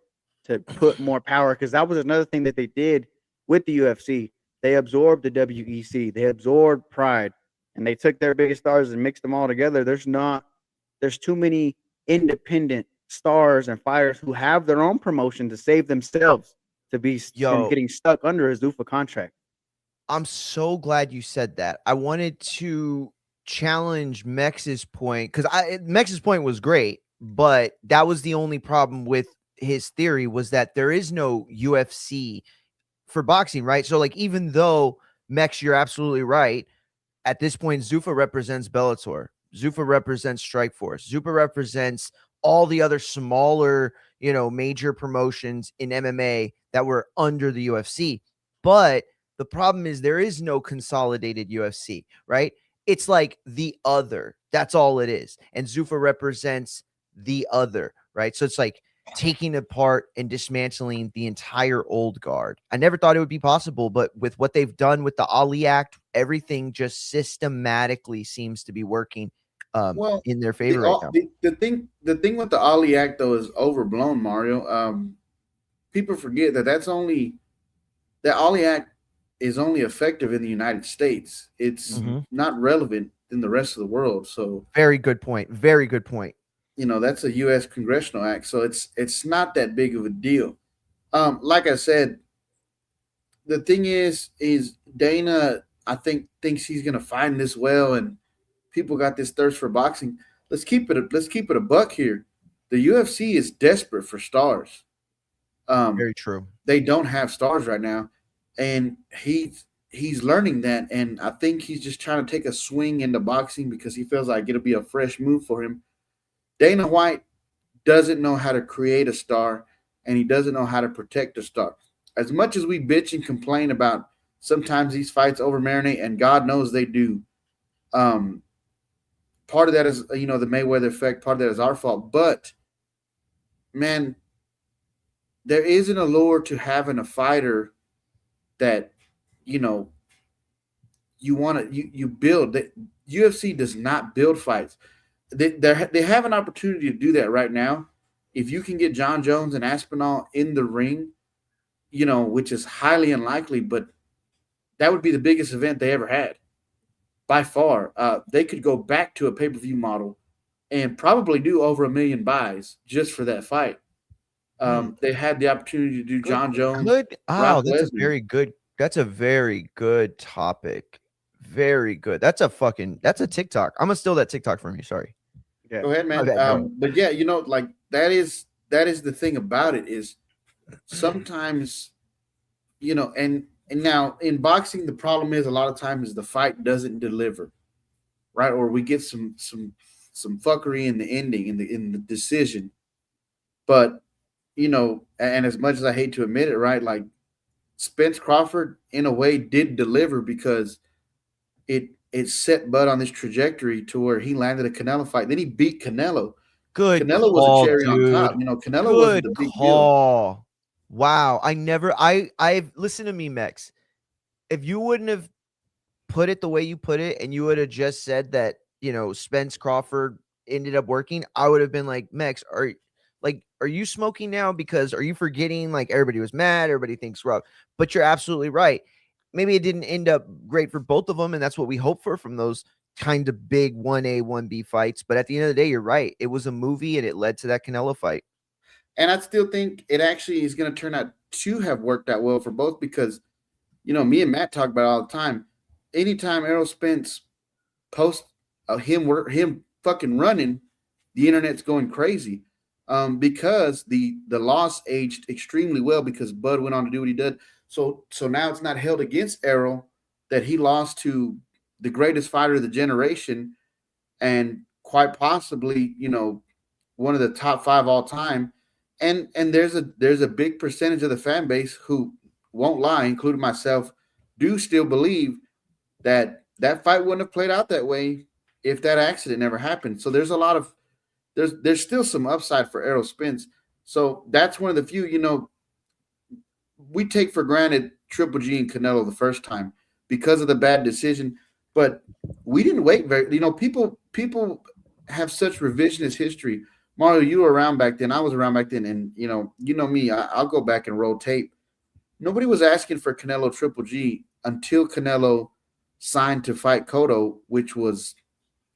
to put more power, because that was another thing that they did with the UFC. They absorbed the WEC, they absorbed Pride, and they took their biggest stars and mixed them all together. There's too many independent stars and fighters who have their own promotion to save themselves to be from getting stuck under a Zuffa contract. I'm so glad you said that. I wanted to challenge Mex's point, because Mex's point was great, but that was the only problem with his theory, was that there is no UFC for boxing, right? So like, even though Mex, you're absolutely right. At this point, Zuffa represents Bellator. Zuffa represents Strikeforce. Zuffa represents all the other smaller, major promotions in MMA that were under the UFC. But the problem is there is no consolidated UFC, right? It's like the other. That's all it is. And Zuffa represents the other, right? So it's like taking apart and dismantling the entire old guard. I never thought it would be possible, but with what they've done with the Ali Act, everything just systematically seems to be working Well, in their favor right now. the thing with the Ali Act though is overblown, Mario. People forget that Ali Act is only effective in the United States. It's not relevant in the rest of the world. So very good point. Very good point. That's a U.S. congressional act, so it's not that big of a deal. Like I said, the thing is Dana, I think, thinks he's gonna find this well, and people got this thirst for boxing. Let's keep it a buck here. The UFC is desperate for stars. Very true. They don't have stars right now, and he's learning that, and I think he's just trying to take a swing into boxing because he feels like it'll be a fresh move for him. Dana White doesn't know how to create a star, and he doesn't know how to protect a star. As much as we bitch and complain about sometimes these fights over marinate, and God knows they do. Part of that is, the Mayweather effect. Part of that is our fault. But, man, there is an allure to having a fighter that, you want to you build. The UFC does not build fights. They have an opportunity to do that right now. If you can get John Jones and Aspinall in the ring, which is highly unlikely, but that would be the biggest event they ever had by far. They could go back to a pay-per-view model and probably do over 1 million buys just for that fight. They had the opportunity to do John Jones. Oh, that's a very good topic. Very good. That's a TikTok. I'm gonna steal that TikTok from you. Sorry. Yeah. Go ahead, man. But yeah, like that is the thing about it is sometimes, and now in boxing, the problem is a lot of times the fight doesn't deliver, right? Or we get some fuckery in the ending, in the decision. But, and as much as I hate to admit it, right, like Spence Crawford in a way did deliver because it set Bud on this trajectory to where he landed a Canelo fight. Then he beat Canelo. Canelo was a cherry on top. Canelo wasn't the big deal. Wow. I've listened to me, Mex. If you wouldn't have put it the way you put it and you would have just said that, Spence Crawford ended up working, I would have been like, Mex, are you smoking now? Because are you forgetting like everybody was mad, everybody thinks rough, but you're absolutely right. Maybe it didn't end up great for both of them, and that's what we hope for from those kind of big 1A, 1B fights. But at the end of the day, you're right. It was a movie, and it led to that Canelo fight. And I still think it actually is going to turn out to have worked out well for both because, me and Matt talk about it all the time. Anytime Errol Spence posts him fucking running, the internet's going crazy because the loss aged extremely well because Bud went on to do what he did. So now it's not held against Errol that he lost to the greatest fighter of the generation and quite possibly, one of the top 5 all time. And there's a big percentage of the fan base who won't lie, including myself, do still believe that fight wouldn't have played out that way if that accident never happened. So there's there's still some upside for Errol Spence. So that's one of the few, we take for granted Triple G and Canelo the first time because of the bad decision, but we didn't wait people have such revisionist history. Mario, you were around back then. I was around back then, and me. I'll go back and roll tape. Nobody was asking for Canelo Triple G until Canelo signed to fight Cotto, which was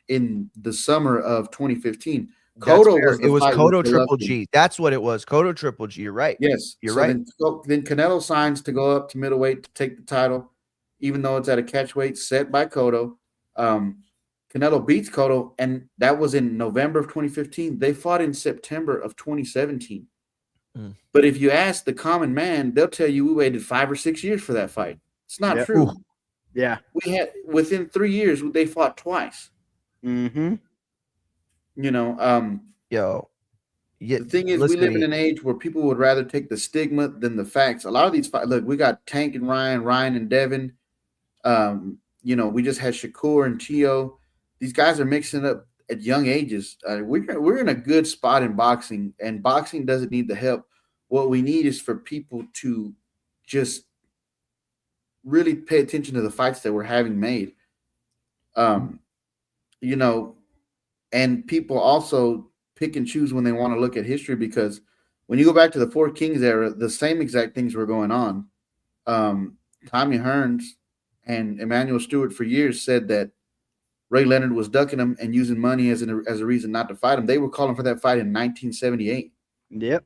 in the summer of 2015. It was Cotto Triple G. That's what it was. Cotto Triple G. You're right. Yes, you're right. Then Canelo signs to go up to middleweight to take the title, even though it's at a catchweight set by Cotto. Canelo beats Cotto, and that was in November of 2015. They fought in September of 2017. But if you ask the common man, they'll tell you we waited 5 or 6 years for that fight. It's not true. Yeah. We had within 3 years they fought twice. Mm-hmm. You know, Yo, yeah, the thing is, we listen to live in me. an age where people would rather take the stigma than the facts. A lot of these fight, look, we got Tank and Ryan, Ryan and Devin. We just had Shakur and Tio. These guys are mixing up at young ages. We're in a good spot in boxing, and boxing doesn't need the help. What we need is for people to just really pay attention to the fights that we're having made. Um, you know, and people also pick and choose when they want to look at history, because when you go back to the Four Kings era, the same exact things were going on. Um, Tommy Hearns and Emmanuel Stewart for years said that Ray Leonard was ducking him and using money as a reason not to fight him. They were calling for that fight in 1978. Yep.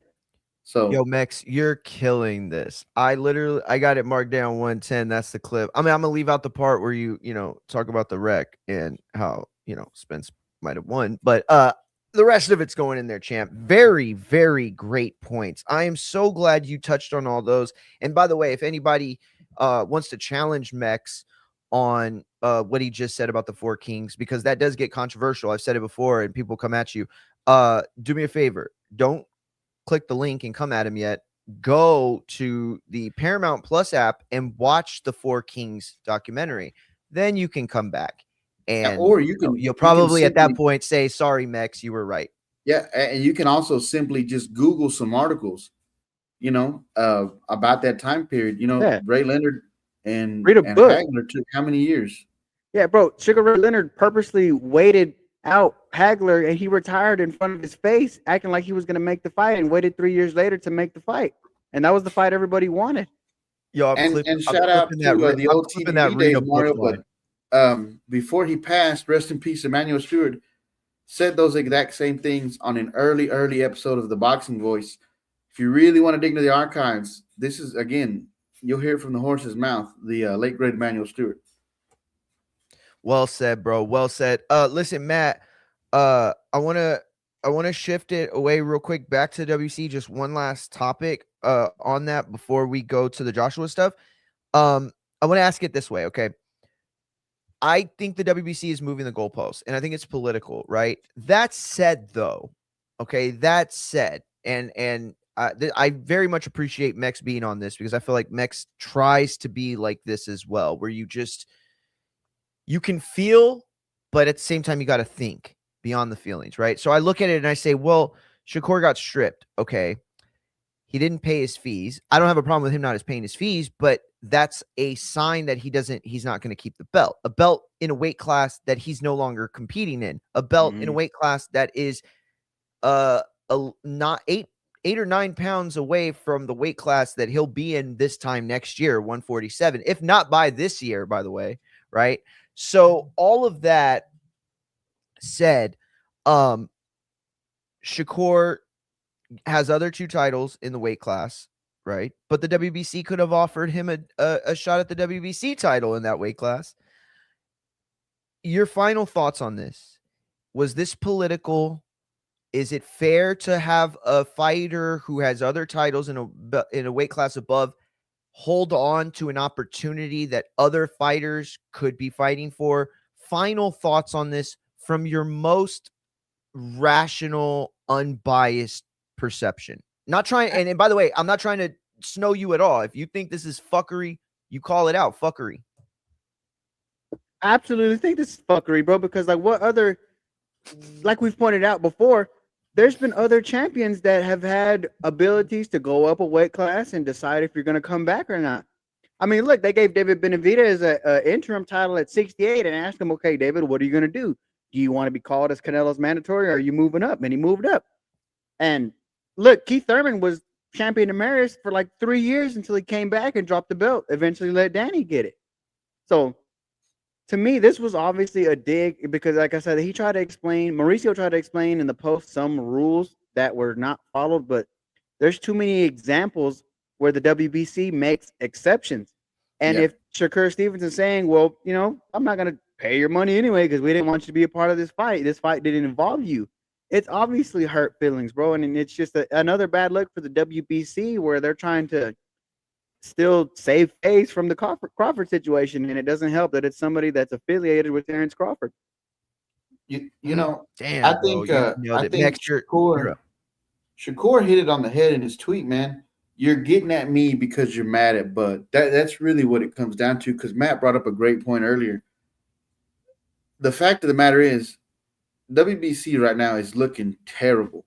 Yo, So Mex, you're killing this. I got it marked down 110. That's the clip. I mean, I'm gonna leave out the part where you talk about the wreck and how Spence might have won, but the rest of it's going in there, champ. Very, very great points. I am so glad you touched on all those. And by the way, if anybody wants to challenge Mex on what he just said about the Four Kings, because that does get controversial. I've said it before, and people come at you. Do me a favor. Don't click the link and come at him yet. Go to the Paramount Plus app and watch the Four Kings documentary. Then you can come back, and or you can you'll probably you at can that simply, point say, "Sorry, Mex, you were right." yeah, and you can also simply just Google some articles, about that time period. Yeah. Ray Leonard and Read a and book. Hagler took how many years? Yeah, bro. Sugar Ray Leonard purposely waited out Hagler, and he retired in front of his face, acting like he was going to make the fight, and waited 3 years later to make the fight. And that was the fight everybody wanted. Yo, And I'm shout out clipping that. to the I'm old clipping that. TVV Read days, a book Mario. line. But before he passed, rest in peace, Emmanuel Stewart said those exact same things on an early episode of The Boxing Voice. If you really want to dig into the archives, this is, again, you'll hear it from the horse's mouth, the late great Emmanuel Stewart. Well said, bro. Well said. Listen, Matt. I wanna shift it away real quick back to WC. Just one last topic. On that before we go to the Joshua stuff. I want to ask it this way, okay? I think the WBC is moving the goalposts, and I think it's political, right? That said, though, okay, that said, and I very much appreciate Mex being on this, because I feel like Mex tries to be like this as well, where you can feel, but at the same time you got to think beyond the feelings, right? So I look at it and I say, well, Shakur got stripped, okay. He didn't pay his fees. I don't have a problem with him not paying his fees, but that's a sign that he's not going to keep the belt. A belt in a weight class that he's no longer competing in. A belt in a weight class that is not 8 or 9 pounds away from the weight class that he'll be in this time next year, 147, if not by this year, by the way, right? So all of that said, Shakur has other 2 titles in the weight class, right? But the WBC could have offered him a shot at the WBC title in that weight class. Your final thoughts on this? Was this political? Is it fair to have a fighter who has other titles in a weight class above hold on to an opportunity that other fighters could be fighting for? Final thoughts on this from your most rational, unbiased perception. Not trying, and by the way, I'm not trying to snow you at all. If you think this is fuckery, you call it out. Fuckery. I absolutely think this is fuckery, bro, because like we've pointed out before, there's been other champions that have had abilities to go up a weight class and decide if you're going to come back or not. I mean, look, they gave David Benavidez an interim title at 68 and asked him, okay, David, what are you going to do? Do you want to be called as Canelo's mandatory, or are you moving up? And he moved up. And look, Keith Thurman was champion emeritus for like 3 years until he came back and dropped the belt. Eventually let Danny get it. So to me, this was obviously a dig, because like I said, Mauricio tried to explain in the post some rules that were not followed, but there's too many examples where the WBC makes exceptions. And if Shakur Stevenson's saying, well, I'm not going to pay your money anyway because we didn't want you to be a part of this fight. This fight didn't involve you. It's obviously hurt feelings, bro. And it's just another bad look for the WBC, where they're trying to still save face from the Crawford situation, and it doesn't help that it's somebody that's affiliated with Terrence Crawford. You know, Damn, I bro, think you nailed I it. think Max, you're up. Shakur hit it on the head in his tweet, man. You're getting at me because you're mad at Bud. That's really what it comes down to. Because Matt brought up a great point earlier. The fact of the matter is, WBC right now is looking terrible.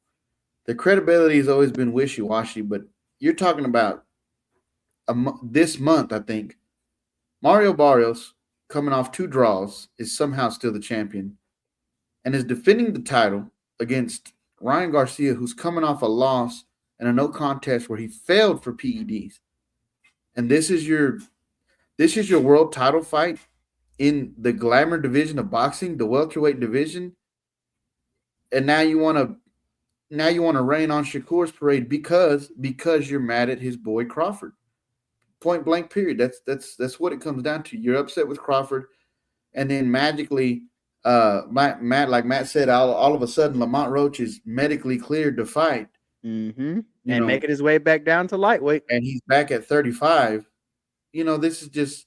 The credibility has always been wishy washy, but you're talking about this month, I think. Mario Barrios, coming off 2 draws, is somehow still the champion and is defending the title against Ryan Garcia, who's coming off a loss and a no contest where he failed for PEDs. And this is your world title fight in the glamour division of boxing, the welterweight division. And now you want to rain on Shakur's parade because you're mad at his boy Crawford. Point blank period. That's what it comes down to. You're upset with Crawford, and then magically Matt, like Matt said, all of a sudden Lamont Roach is medically cleared to fight. And making his way back down to lightweight. And he's back at 35. This is just,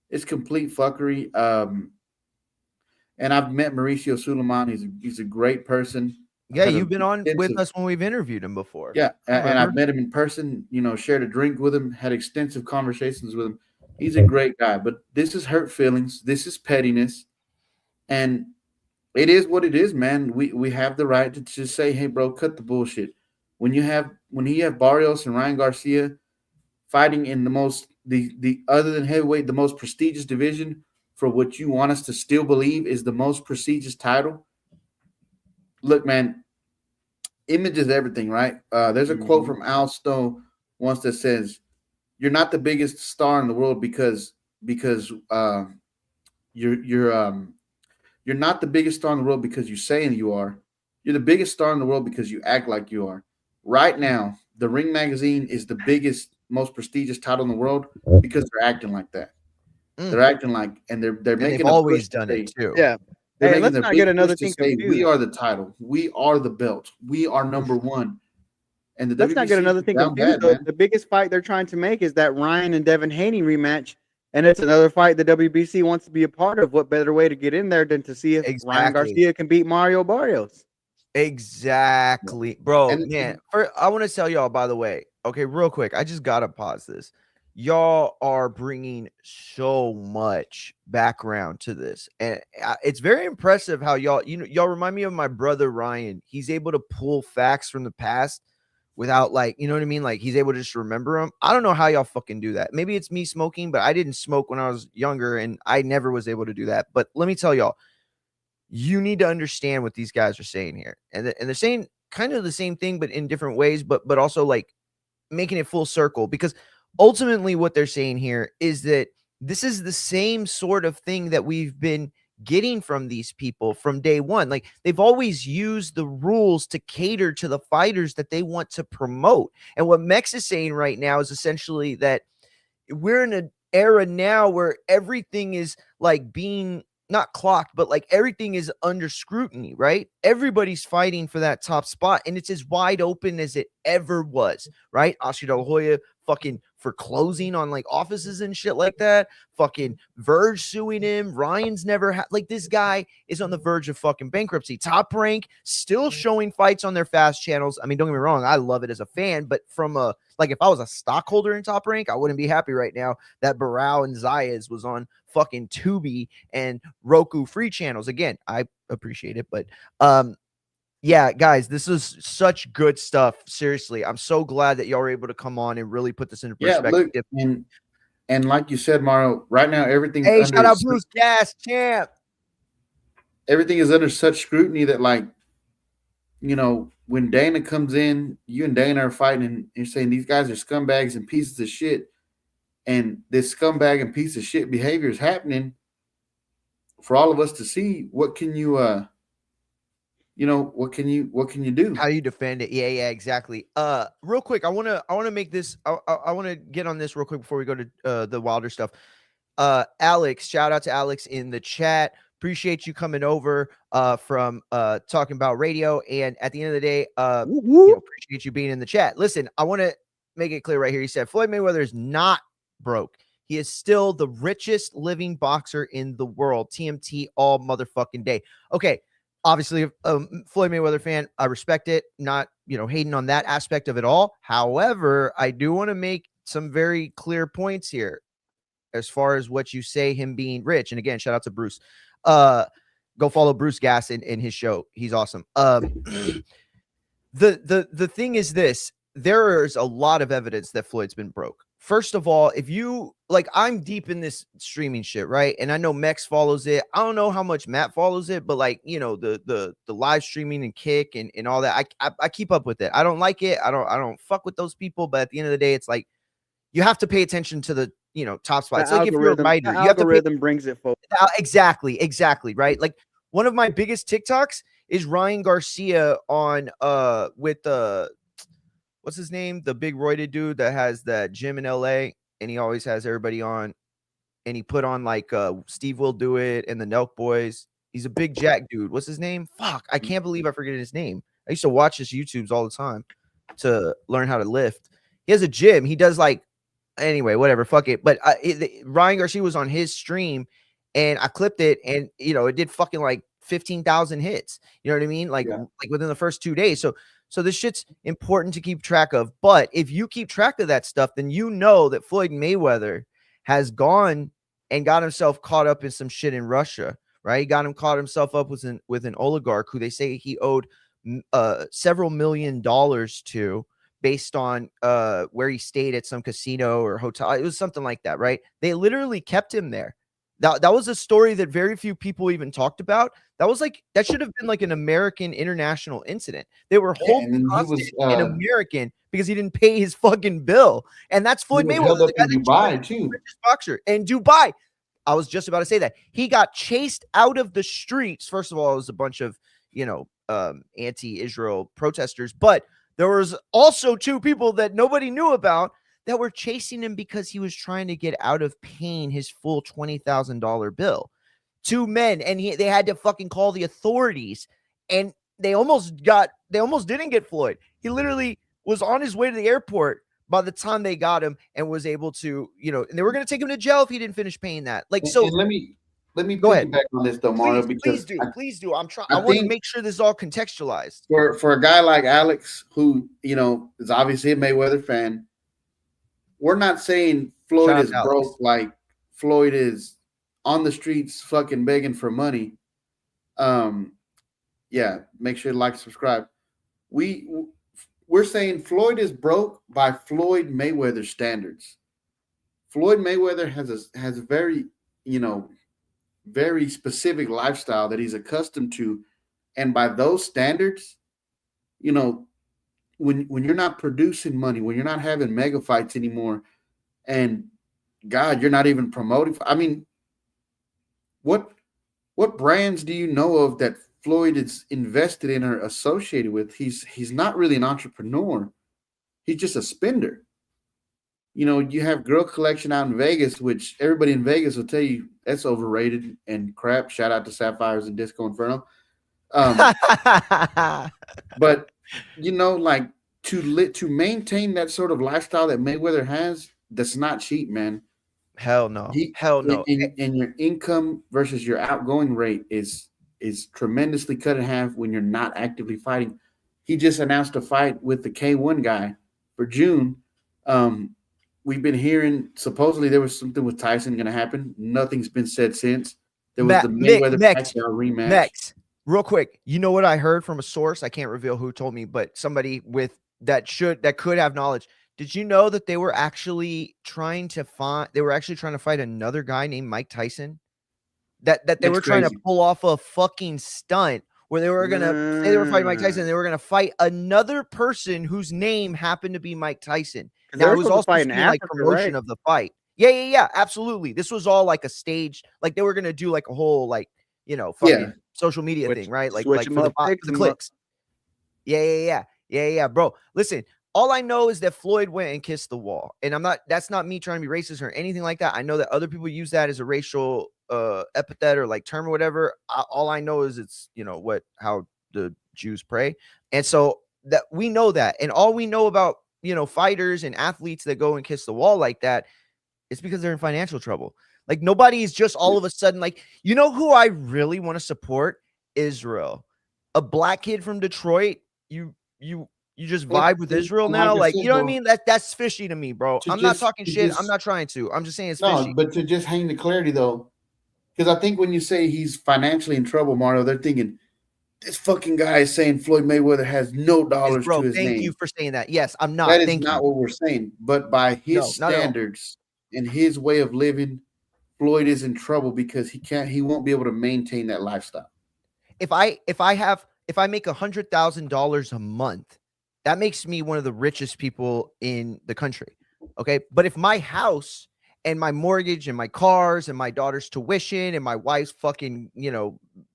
it's complete fuckery. And I've met Mauricio Suliman. He's a great person. Yeah, you've been on with us when we've interviewed him before. Yeah, and I've met him in person, shared a drink with him, had extensive conversations with him. He's a great guy, but this is hurt feelings. This is pettiness. And it is what it is, man. We have the right to just say, hey, bro, cut the bullshit. When you have Barrios and Ryan Garcia fighting in the other than heavyweight, the most prestigious division for what you want us to still believe is the most prestigious title. Look, man, image is everything, right? There's a quote from Al Snow once that says, "You're not the biggest star in the world because you're not the biggest star in the world because you're saying you are. You're the biggest star in the world because you act like you are." Right now, the Ring magazine is the biggest, most prestigious title in the world because they're acting like that. They're acting like, and they're And making. they've always done it too. Yeah. Hey, let's not get another thing confused. We are the title. We are the belt. We are number one. And the let's WBC not get another thing confused. Though. The biggest fight they're trying to make is that Ryan and Devin Haney rematch, and it's another fight the WBC wants to be a part of. What better way to get in there than to see if Ryan Garcia can beat Mario Barrios? Exactly, bro. Man, I want to tell y'all, by the way. Okay, real quick. I just gotta pause this. Y'all are bringing so much background to this, and it's very impressive how y'all remind me of my brother Ryan. He's able to pull facts from the past without, like, you know what I mean, like he's able to just remember them. I don't know how y'all fucking do that. Maybe it's me smoking, but I didn't smoke when I was younger and I never was able to do that. But let me tell y'all, you need to understand what these guys are saying here, and they're saying kind of the same thing but in different ways, but also like making it full circle, because ultimately what they're saying here is that this is the same sort of thing that we've been getting from these people from day one. Like, they've always used the rules to cater to the fighters that they want to promote. And what Mex is saying right now is essentially that we're in an era now where everything is like being not clocked, but like everything is under scrutiny, right? Everybody's fighting for that top spot, and it's as wide open as it ever was, right? Oscar De La Hoya fucking for closing on like offices and shit like that. Fucking Verge suing him. Ryan's never had, like, this guy is on the verge of fucking bankruptcy. Top Rank still showing fights on their fast channels. I mean, don't get me wrong, I love it as a fan, but from a, like, if I was a stockholder in Top Rank, I wouldn't be happy right now that Barao and Zayas was on fucking Tubi and Roku free channels. Again, I appreciate it, but yeah, guys, this is such good stuff. Seriously, I'm so glad that y'all were able to come on and really put this into perspective. Yeah, look, and like you said, Mario, right now everything's hey, under shout out Bruce Gas, champ. Everything is under such scrutiny that, like, when Dana comes in, you and Dana are fighting, and you're saying these guys are scumbags and pieces of shit, and this scumbag and piece of shit behavior is happening for all of us to see. What can you what can you do? How do you defend it? Yeah, exactly. Real quick, I want to make this, I want to get on this real quick before we go to the Wilder stuff. Alex, shout out to Alex in the chat. Appreciate you coming over from talking about radio, and at the end of the day, appreciate you being in the chat. Listen, I want to make it clear right here. He said Floyd Mayweather is not broke. He is still the richest living boxer in the world. TMT all motherfucking day. Okay, obviously, Floyd Mayweather fan, I respect it. Not, hating on that aspect of it all. However, I do want to make some very clear points here as far as what you say him being rich. And again, shout out to Bruce. Go follow Bruce Gass in his show. He's awesome. The thing is this, there is a lot of evidence that Floyd's been broke. First of all, if you like, I'm deep in this streaming shit, right? And I know Mex follows it. I don't know how much Matt follows it, but like, the live streaming and Kick and all that, I keep up with it. I don't like it. I don't fuck with those people, but at the end of the day, it's like you have to pay attention to the top spots. Like if you're a writer, you have to algorithm brings it forward. Exactly, right? Like one of my biggest TikToks is Ryan Garcia on with what's his name? The big roided dude that has that gym in LA, and he always has everybody on, and he put on like Steve Will Do It and the Nelk Boys. He's a big jack dude. What's his name? Fuck, I can't believe I forget his name. I used to watch his YouTubes all the time to learn how to lift. He has a gym. He does like, anyway, whatever, fuck it. But Ryan Garcia was on his stream, and I clipped it, and it did fucking like 15,000 hits. You know what I mean? Like within the first 2 days. So this shit's important to keep track of. But if you keep track of that stuff, then you know that Floyd Mayweather has gone and got himself caught up in some shit in Russia, right? He got caught himself up with an oligarch who they say he owed several $1 million to, based on where he stayed at some casino or hotel. It was something like that, right? They literally kept him there. That was a story that very few people even talked about. That should have been like an American international incident. They were holding hostage an American because he didn't pay his fucking bill. And that's Floyd Mayweather, the guy in Dubai too. Richest boxer in Dubai. I was just about to say that. He got chased out of the streets. First of all, it was a bunch of, anti-Israel protesters, but there was also two people that nobody knew about that were chasing him because he was trying to get out of paying his full $20,000 bill. Two men, and they had to fucking call the authorities, and they almost didn't get Floyd. He literally was on his way to the airport by the time they got him, and was able to, and they were going to take him to jail if he didn't finish paying that. Like, so and let me go ahead back on this though, Mario, please do. I want to make sure this is all contextualized for a guy like Alex, who is obviously a Mayweather fan. We're not saying Floyd is broke, like Floyd is on the streets fucking begging for money. Make sure to like, subscribe. We're saying Floyd is broke by Floyd Mayweather standards. Floyd Mayweather has a very, very specific lifestyle that he's accustomed to. And by those standards, when you're not producing money, when you're not having mega fights anymore, and God, you're not even promoting. I mean, what brands do you know of that Floyd is invested in or associated with? He's not really an entrepreneur. He's just a spender. You have Girl Collection out in Vegas, which everybody in Vegas will tell you that's overrated and crap. Shout out to Sapphires and Disco Inferno. But like to maintain that sort of lifestyle that Mayweather has, that's not cheap, man. Hell no. Hell no. And your income versus your outgoing rate is tremendously cut in half when you're not actively fighting. He just announced a fight with the K1 guy for June. We've been hearing supposedly there was something with Tyson going to happen. Nothing's been said since. There was the Mayweather Pacquiao rematch. Next, real quick, you know what I heard from a source? I can't reveal who told me, but somebody with that could have knowledge. Did you know that they were actually trying to fight another guy named Mike Tyson? That they were trying to pull off a fucking stunt where they were gonna say they were fighting Mike Tyson. They were gonna fight another person whose name happened to be Mike Tyson. Now it was also like promotion of the fight. Yeah, absolutely. This was all like a stage. Like they were gonna do like a whole fucking social media thing, right? Like for the clicks. Yeah, bro. Listen, all I know is that Floyd went and kissed the wall, and that's not me trying to be racist or anything like that. I know that other people use that as a racial epithet or like term or whatever. All I know is it's how the Jews pray, and so that we know that, and all we know about fighters and athletes that go and kiss the wall like that, it's because they're in financial trouble. Like nobody is just all of a sudden like, who I really want to support? Israel, a black kid from Detroit. You just vibe with Israel now. Like, you know what I mean? That's fishy to me, bro. I'm not talking shit. I'm not trying to. I'm just saying it's fishy. But to just hang the clarity though, because I think when you say he's financially in trouble, Mario, they're thinking this fucking guy is saying Floyd Mayweather has no dollars to his name. Thank you for saying that. Yes, I'm not. That is not what we're saying. But by his standards and his way of living, Floyd is in trouble because he won't be able to maintain that lifestyle. If I make $100,000 a month, that makes me one of the richest people in the country. Okay. But if my house and my mortgage and my cars and my daughter's tuition and my wife's fucking,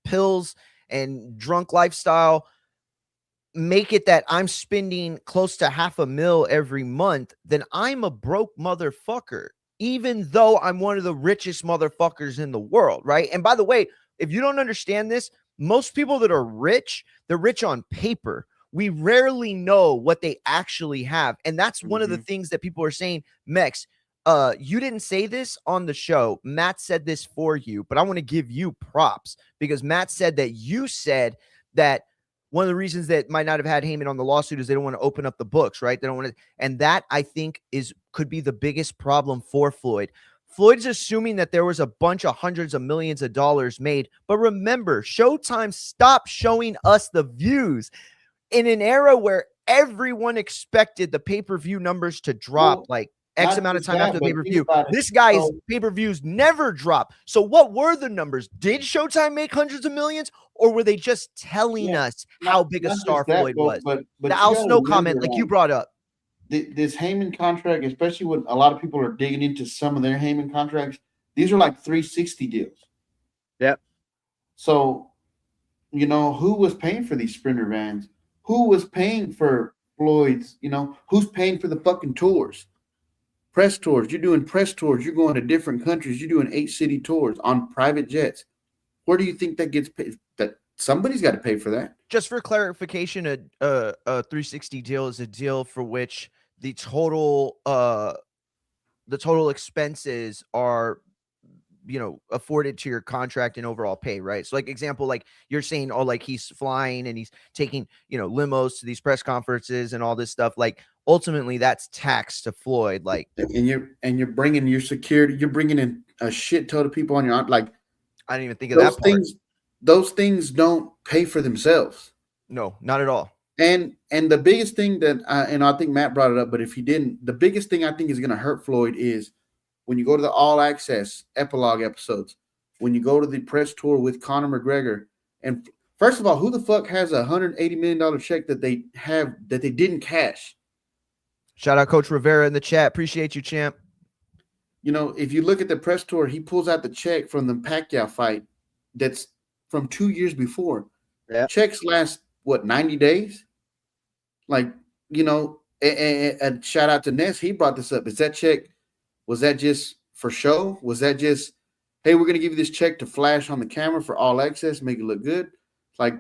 pills and drunk lifestyle make it that I'm spending close to $500,000 every month, then I'm a broke motherfucker, even though I'm one of the richest motherfuckers in the world. Right. And by the way, if you don't understand this, most people that are rich, they're rich on paper. We rarely know what they actually have. And that's one of the things that people are saying. Mex, you didn't say this on the show. Matt said this for you, but I want to give you props because Matt said that you said that one of the reasons that might not have had Haymon on the lawsuit is they don't want to open up the books, right? They don't want to, and that I think could be the biggest problem for Floyd. Floyd's assuming that there was a bunch of hundreds of millions of dollars made. But remember, Showtime stopped showing us the views in an era where everyone expected the pay-per-view numbers to drop like X amount of time after the pay-per-view. This guy's pay-per-views never drop. So what were the numbers? Did Showtime make hundreds of millions, or were they just telling us how big a star Floyd was? But the Al Snow comment, like you brought up. This Haymon contract, especially when a lot of people are digging into some of their Haymon contracts, these are like 360 deals. Yep. So, who was paying for these Sprinter vans? Who was paying for Floyd's? Who's paying for the fucking tours? Press tours. You're doing press tours. You're going to different countries. You're doing 8-city tours on private jets. Where do you think that gets paid? That somebody's got to pay for that. Just for clarification, a 360 deal is a deal for which the total expenses are, afforded to your contract and overall pay, right? So like example, like you're saying, like he's flying and he's taking, limos to these press conferences and all this stuff. Like ultimately that's tax to Floyd. Like, and you're bringing your security, you're bringing in a shit ton of people on your, like, I didn't even think of that part. Those things don't pay for themselves. No, not at all. And the biggest thing that, I think Matt brought it up, but if he didn't, the biggest thing I think is going to hurt Floyd is when you go to the All Access epilogue episodes, when you go to the press tour with Conor McGregor, and first of all, who the fuck has a $180 million check that they didn't cash? Shout out Coach Rivera in the chat. Appreciate you, champ. If you look at the press tour, he pulls out the check from the Pacquiao fight that's from 2 years before. Yeah. Checks last, 90 days? Like, and shout out to Ness. He brought this up. Was that just for show? Was that just, hey, we're going to give you this check to flash on the camera for All Access, make it look good? Like,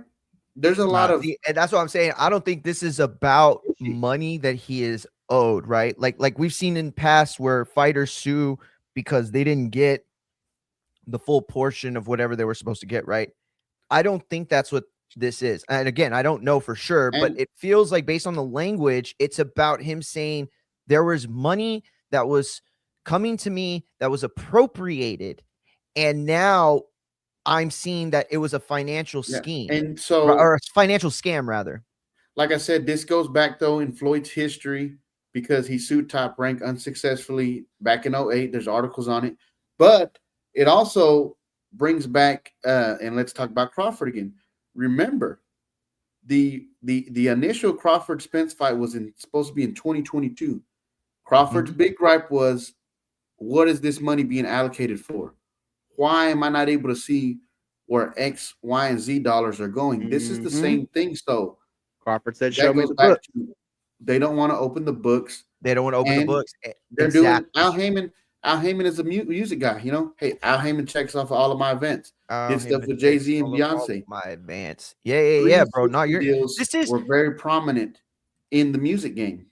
there's a lot of. And that's what I'm saying. I don't think this is about money that he is owed, right? Like we've seen in past where fighters sue because they didn't get the full portion of whatever they were supposed to get, right? I don't think that's what this is. And again, I don't know for sure, but it feels like based on the language, it's about him saying there was money that was coming to me that was appropriated. And now I'm seeing that it was a financial scheme. And so, or a financial scam rather. Like I said, this goes back though in Floyd's history because he sued Top Rank unsuccessfully back in 2008. There's articles on it, but it also brings back, and let's talk about Crawford again. Remember, the initial Crawford Spence fight was supposed to be in 2022. Crawford's big gripe was, what is this money being allocated for? Why am I not able to see where X, Y, and Z dollars are going? This is the same thing. So Crawford said, show me the book. They don't want to open the books. They don't want to open the books. They're doing Al Haymon. Al Haymon is a music guy, Hey, Al Haymon checks off all of my events. Did stuff with Jay-Z and Beyonce. My advance. Yeah, bro. No, deals were very prominent in the music game.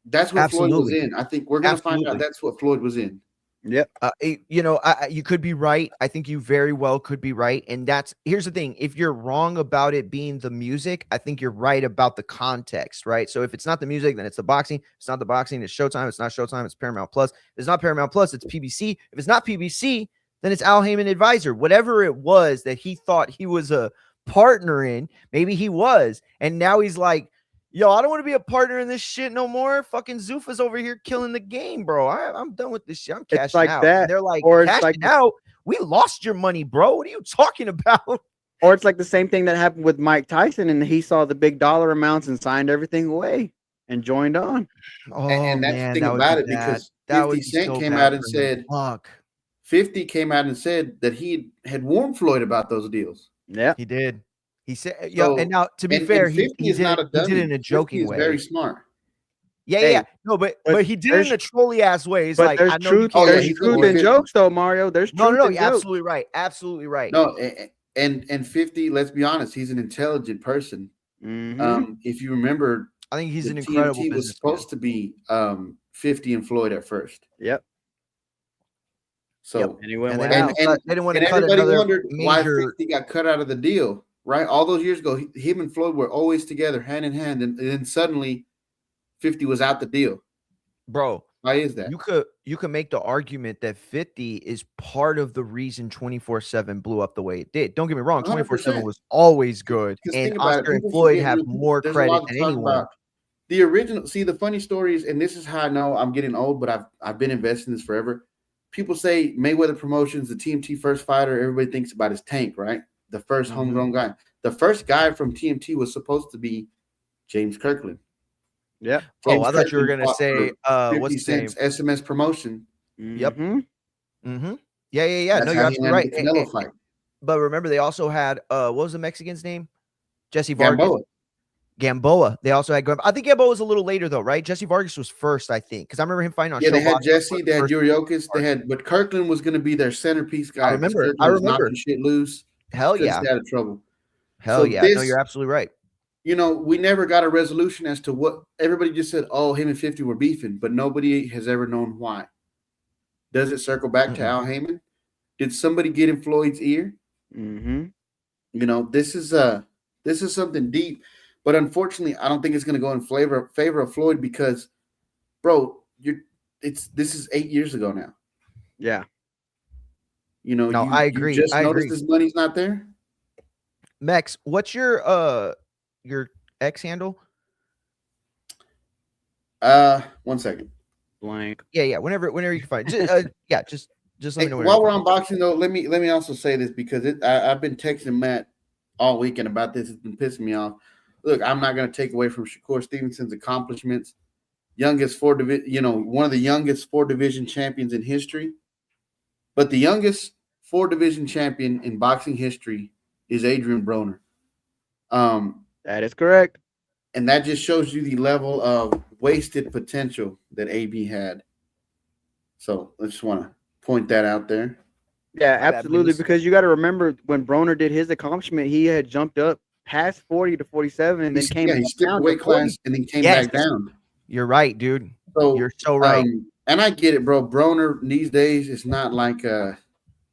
That's what Floyd was Absolutely. in. I think we're gonna find out Absolutely. that's what Floyd was in. Yep. You could be right. I think you very well could be right. And here's the thing. If you're wrong about it being the music, I think you're right about the context, right? So if it's not the music, then it's the boxing. If it's not the boxing, it's Showtime. If it's not Showtime, it's Paramount Plus. If it's not Paramount Plus, it's PBC. If it's not PBC, then it's Al Heyman Advisor. Whatever it was that he thought he was a partner in, maybe he was. And now he's like, yo, I don't want to be a partner in this shit no more. Fucking Zuffa's over here killing the game, bro. I'm done with this shit. I'm cashing It's like out. that, And they're like, or it's cashing like out? We lost your money, bro. What are you talking about? Or it's like the same thing that happened with Mike Tyson, and he saw the big dollar amounts and signed everything away and joined on. Oh, And that's man, the thing that would about be it, bad. because That would 50 be Cent so came bad out and for him. said, Fuck. 50 came out and said that he had warned Floyd about those deals. Yeah. He did. He said, So, and now to be and fair, 50 he is did not it, a he did dummy. it in a 50 joking is way. very smart. Yeah, Hey, No, but but he did it in there's- a trolly ass way. He's But like, there's I know truth. you can't. yeah, There's he's truth gonna in get- jokes, though, Mario. There's truth No, in you're jokes. absolutely right. Absolutely right. No, and 50, let's be honest, he's an intelligent person. Mhm. If you remember, I think he's the an incredible TNT was businessman. supposed to be 50 and Floyd at first. Yep. So And he went And they out. didn't want to cut everybody another wondered why major. 50 got cut out of the deal, right? All those years ago, him and Floyd were always together, hand in hand, and then suddenly 50 was out the deal. Bro, Why is that? you could make the argument that 50 is part of the reason 24/7 blew up the way it did. Don't get me wrong, 24/7 100%. was always good, Because and think about it, Oscar and people Floyd forget, have more there's a credit lot to than talk anyone. about. The original, see, the funny story is, and this is how I know I'm getting old, but I've been investing in this forever. People say Mayweather Promotions, the TMT first fighter, everybody thinks about his Tank, right? The 1st homegrown guy. The first guy from TMT was supposed to be James Kirkland. Yep. Oh, I thought you were gonna say 50 what's his name? Cent's SMS promotion. Yep. Mhm. Mm-hmm. Yeah. That's No, how you're he absolutely landed right. the Canelo fight. But remember, they also had what was the Mexican's name? Jesse Vargas. Gamboa. They also had. I think Gamboa was a little later though, right? Jesse Vargas was first, I think, because I remember him fighting on. Yeah, they had Showbox Jesse, they had first. Yuriokis, but Kirkland was going to be their centerpiece guy. I remember. Kirkland was knocking shit loose. Hell Couldn't yeah. stay out of trouble. Hell So yeah. No, this- you're absolutely right. We never got a resolution as to what everybody just said. Oh, him and 50 were beefing, but nobody has ever known why. Does it circle back to Al Heyman? Did somebody get in Floyd's ear? Mhm. This is something deep, but unfortunately, I don't think it's going to go in favor of Floyd because, bro, this is 8 years ago now. Yeah. No, I agree. You just I noticed agree. his money's not there. Mex, what's your X handle? 1 second. Blank. Yeah. Whenever you can find. Just let me know. While we're on boxing, though, let me also say this because I've been texting Matt all weekend about this. It's been pissing me off. Look, I'm not going to take away from Shakur Stevenson's accomplishments. One of the youngest 4-division champions in history. But the youngest 4-division champion in boxing history is Adrian Broner. That is correct. And that just shows you the level of wasted potential that AB had. So I just want to point that out there. Yeah, bad, absolutely. Bruce. Because you got to remember when Broner did his accomplishment, he had jumped up past 40 to 47 and then came He back skipped down weight to 40. class and then came Yes. back down. You're right, dude. So You're so right. And I get it, bro. Broner these days is not like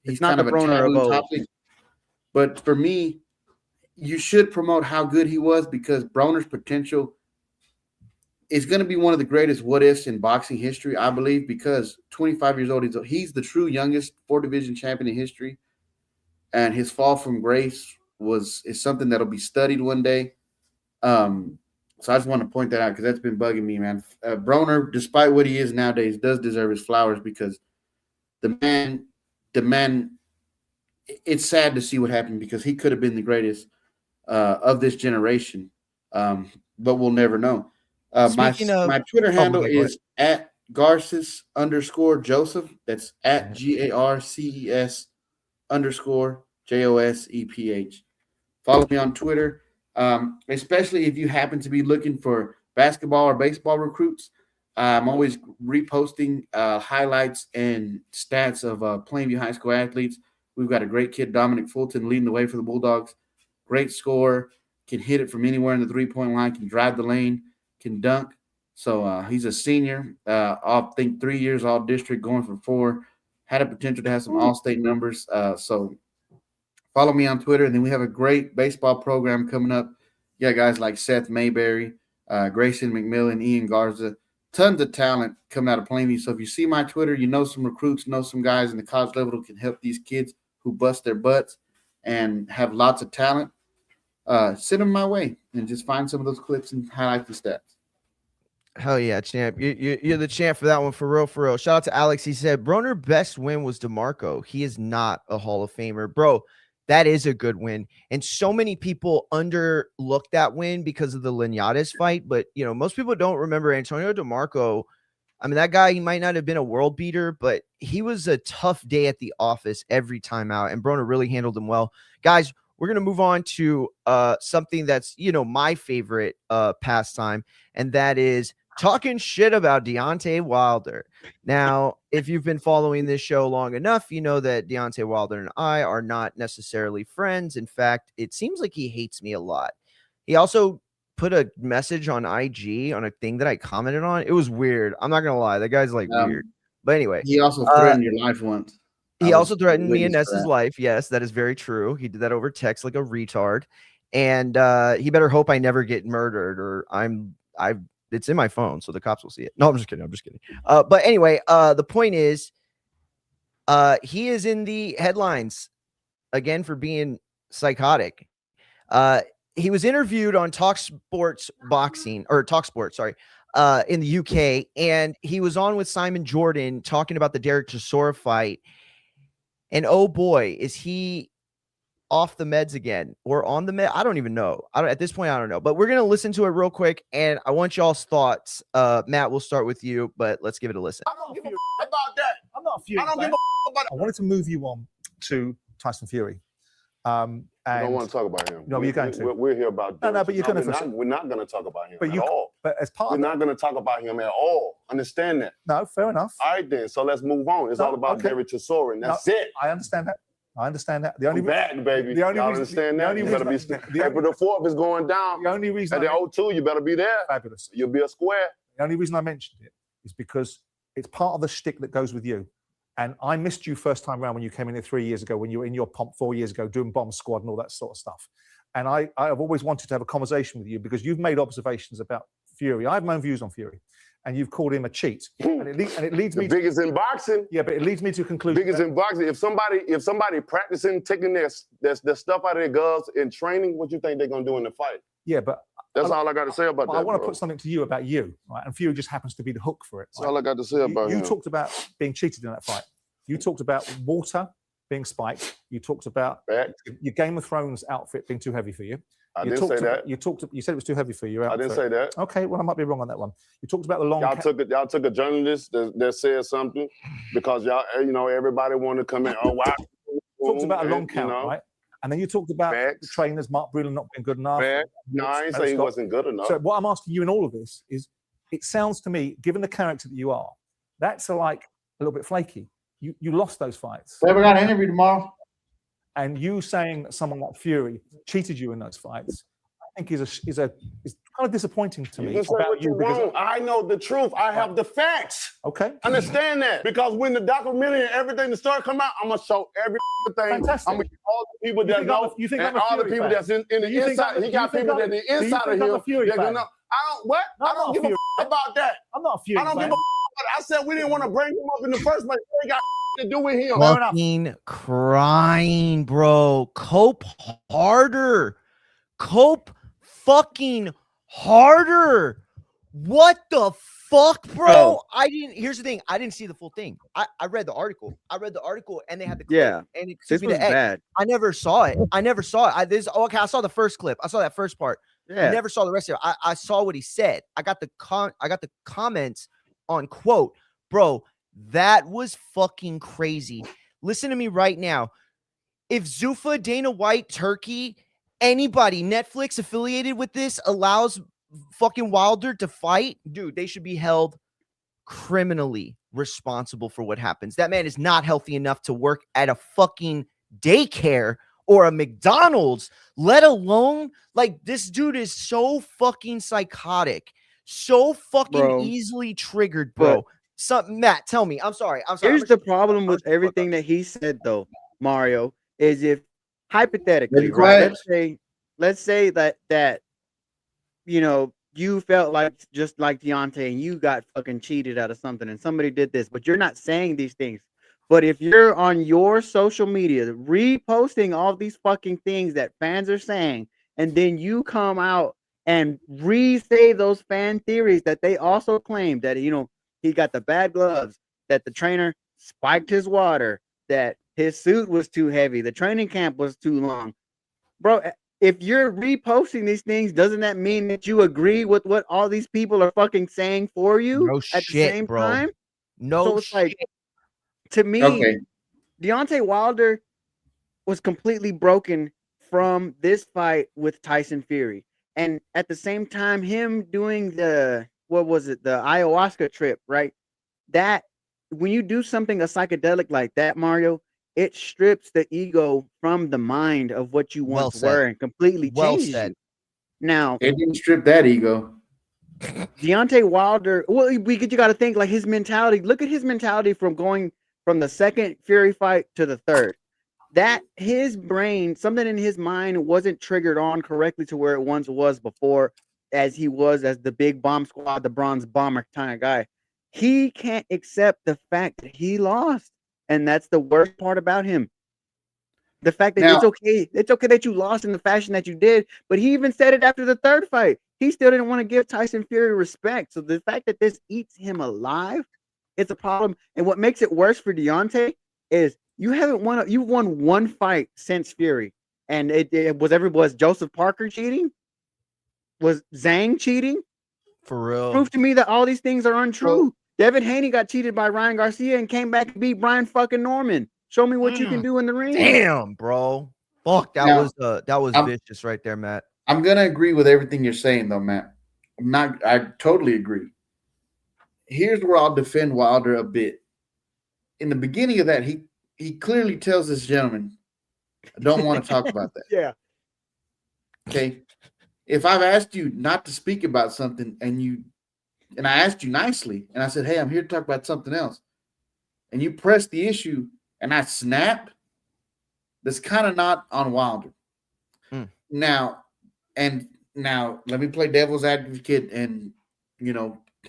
he's not kind of the a Broner of taboo old. topic. But for me, you should promote how good he was because Broner's potential is going to be one of the greatest what ifs in boxing history, I believe, because 25 years old, he's the true youngest 4-division champion in history. And his fall from grace is something that'll be studied one day. So I just want to point that out because that's been bugging me, man. Broner, despite what he is nowadays, does deserve his flowers because the man, it's sad to see what happened because he could have been the greatest of this generation, but we'll never know. My Twitter handle is at Garces_Joseph. That's at GARCES_JOSEPH. Follow me on Twitter. Especially if you happen to be looking for basketball or baseball recruits. I'm always reposting highlights and stats of Plainview High School athletes. We've got a great kid, Dominic Fulton, leading the way for the Bulldogs. Great scorer, can hit it from anywhere in the three-point line, can drive the lane, can dunk. So he's a senior. I think 3 years all district, going for 4. Had a potential to have some all state numbers. So follow me on Twitter, and then we have a great baseball program coming up. Yeah, guys like Seth Mayberry, Grayson McMillan, Ian Garza, tons of talent coming out of Plainview. So if you see my Twitter, you know some recruits, know some guys in the college level who can help these kids who bust their butts and have lots of talent. Send them my way and just find some of those clips and highlight the stats. Hell yeah, champ. You're the champ for that one, for real, for real. Shout out to Alex. He said, Broner best win was DeMarco. He is not a Hall of Famer. Bro, that is a good win. And so many people underlook that win because of the Linares fight. But, you know, most people don't remember Antonio DeMarco. I mean, that guy, he might not have been a world beater, but he was a tough day at the office every time out. And Broner really handled him well. Guys, we're going to move on to something that's, you know, my favorite pastime. And that is talking shit about Deontay Wilder. Now, if you've been following this show long enough, you know that Deontay Wilder and I are not necessarily friends. In fact, it seems like he hates me a lot. He also put a message on IG on a thing that I commented on. It was weird. I'm not going to lie. That guy's like weird. But anyway. He also threatened your life once. He also threatened me and Ness's life. Yes, that is very true. He did that over text like a retard. And he better hope I never get murdered, or it's in my phone, so the cops will see it. No, I'm just kidding. But anyway, the point is, he is in the headlines again for being psychotic. He was interviewed on Talk Sports, in the UK, and he was on with Simon Jordan talking about the Derek Chisora fight. And oh boy, is he off the meds again or on the med? I don't even know. At this point, I don't know. But we're gonna listen to it real quick, and I want y'all's thoughts. Matt, we'll start with you, but let's give it a listen. I'm not furious about that. I'm not furious. I don't give a about it. I wanted to move you on to Tyson Fury. I don't want to talk about him. No, you're going to. We're here about this. No, but you're going to. We're not going to talk about him at all. But as part we're not going to talk about him at all. Understand that? No, fair enough. All right, then. So let's move on. It's all about Derek Chisora, and that's it. I understand that. The only back, baby. Y'all understand that? You better be. April the 4th is going down. The only reason at the O2, you better be there. Fabulous. You'll be a square. The only reason I mentioned it is because it's part of the shtick that goes with you. And I missed you first time around when you came in here 3 years ago, when you were in your pomp 4 years ago, doing Bomb Squad and all that sort of stuff. And I've always wanted to have a conversation with you because you've made observations about Fury. I have my own views on Fury, and you've called him a cheat. And it leads me. The biggest in boxing. Yeah, but it leads me to a conclusion. Biggest in boxing. If somebody practicing, taking their stuff out of their gloves in training, what you think they're gonna do in the fight? Yeah, but that's all I got to say about that. I want to put something to you about you, right? And Fury just happens to be the hook for it. That's all I got to say about him. You talked about being cheated in that fight. You talked about water being spiked. You talked about your Game of Thrones outfit being too heavy for you. I didn't say that. You said it was too heavy for you. I didn't say that. Okay, well I might be wrong on that one. You talked about the long. Y'all took a journalist that said something because y'all, everybody wanted to come in. Oh wow. Talked about a long count, right? And then you talked about the trainers, Mark Breland not being good enough. No, I ain't say he wasn't good enough. So what I'm asking you in all of this is, it sounds to me, given the character that you are, that's like a little bit flaky. You lost those fights. We got an interview tomorrow. And you saying that someone like Fury cheated you in those fights, I think is kind of disappointing to me. You can say what you want. I know the truth. I have the facts. Okay. Understand that. Because when the documentary and everything to start come out, I'm gonna show everything. Fantastic. I'm gonna get all the people that know and all the people that's in the inside. He got people that the inside of him. I don't what? I don't give a about that. I'm not a Fury. I don't give a. I said we didn't want to bring him up in the first place. They got to do with him. Fucking crying, bro. Cope harder. Cope fucking harder. What the fuck, bro? Here's the thing. I didn't see the full thing. I read the article. And they had the clip. Yeah. And it this was was bad. I never saw it. I saw the first clip. I saw that first part. Yeah. I never saw the rest of it. I saw what he said. I got the comments on quote. Bro, that was fucking crazy. Listen to me right now. If Zuffa, Dana White, Turkey, anybody, Netflix affiliated with this allows fucking Wilder to fight, dude, they should be held criminally responsible for what happens. That man is not healthy enough to work at a fucking daycare or a McDonald's, let alone, like, this dude is so fucking psychotic. So fucking Bro. easily triggered, bro. Matt, tell me. I'm sorry. Here's I'm the problem with shut the fuck everything up. that he said, though, Mario, is if hypothetically, Be right? quiet. Let's say that you know you felt like just like Deontay and you got fucking cheated out of something and somebody did this, but you're not saying these things. But if you're on your social media reposting all these fucking things that fans are saying, and then you come out and re-say those fan theories that they also claimed that he got the bad gloves, that the trainer spiked his water, that his suit was too heavy, the training camp was too long, bro. If you're reposting these things, doesn't that mean that you agree with what all these people are fucking saying for you No at the shit, same bro. time? No So it's shit. like, to me, Okay. Deontay Wilder was completely broken from this fight with Tyson Fury. And at the same time, him doing the ayahuasca trip, right? That when you do something a psychedelic like that, Mario, it strips the ego from the mind of what you Well once said. were and completely Well changes said. you. Now, It didn't strip that ego. Deontay Wilder, well, you got to think like his mentality. Look at his mentality from going from the second Fury fight to the third. That his brain, something in his mind wasn't triggered on correctly to where it once was before, as he was as the big bomb squad, the bronze bomber kind of guy. He can't accept the fact that he lost. And that's the worst part about him. The fact that Now- it's okay that you lost in the fashion that you did, but he even said it after the third fight. He still didn't want to give Tyson Fury respect. So the fact that this eats him alive, it's a problem. And what makes it worse for Deontay is you've won one fight since Fury. And was Joseph Parker cheating? Was Zhang cheating? For real. Prove to me that all these things are untrue. Devin Haney got cheated by Ryan Garcia and came back and beat Brian fucking Norman. Show me what you can do in the ring. Damn, bro. Fuck, that Now, was vicious right there, Matt. I'm gonna agree with everything you're saying, though, Matt. I totally agree. Here's where I'll defend Wilder a bit. In the beginning of that, he clearly tells this gentleman, "I don't want to talk about that." Yeah. Okay. If I've asked you not to speak about something and I asked you nicely and I said, "Hey, I'm here to talk about something else," and you press the issue and I snap, that's kind of not on Wilder. Now let me play devil's advocate and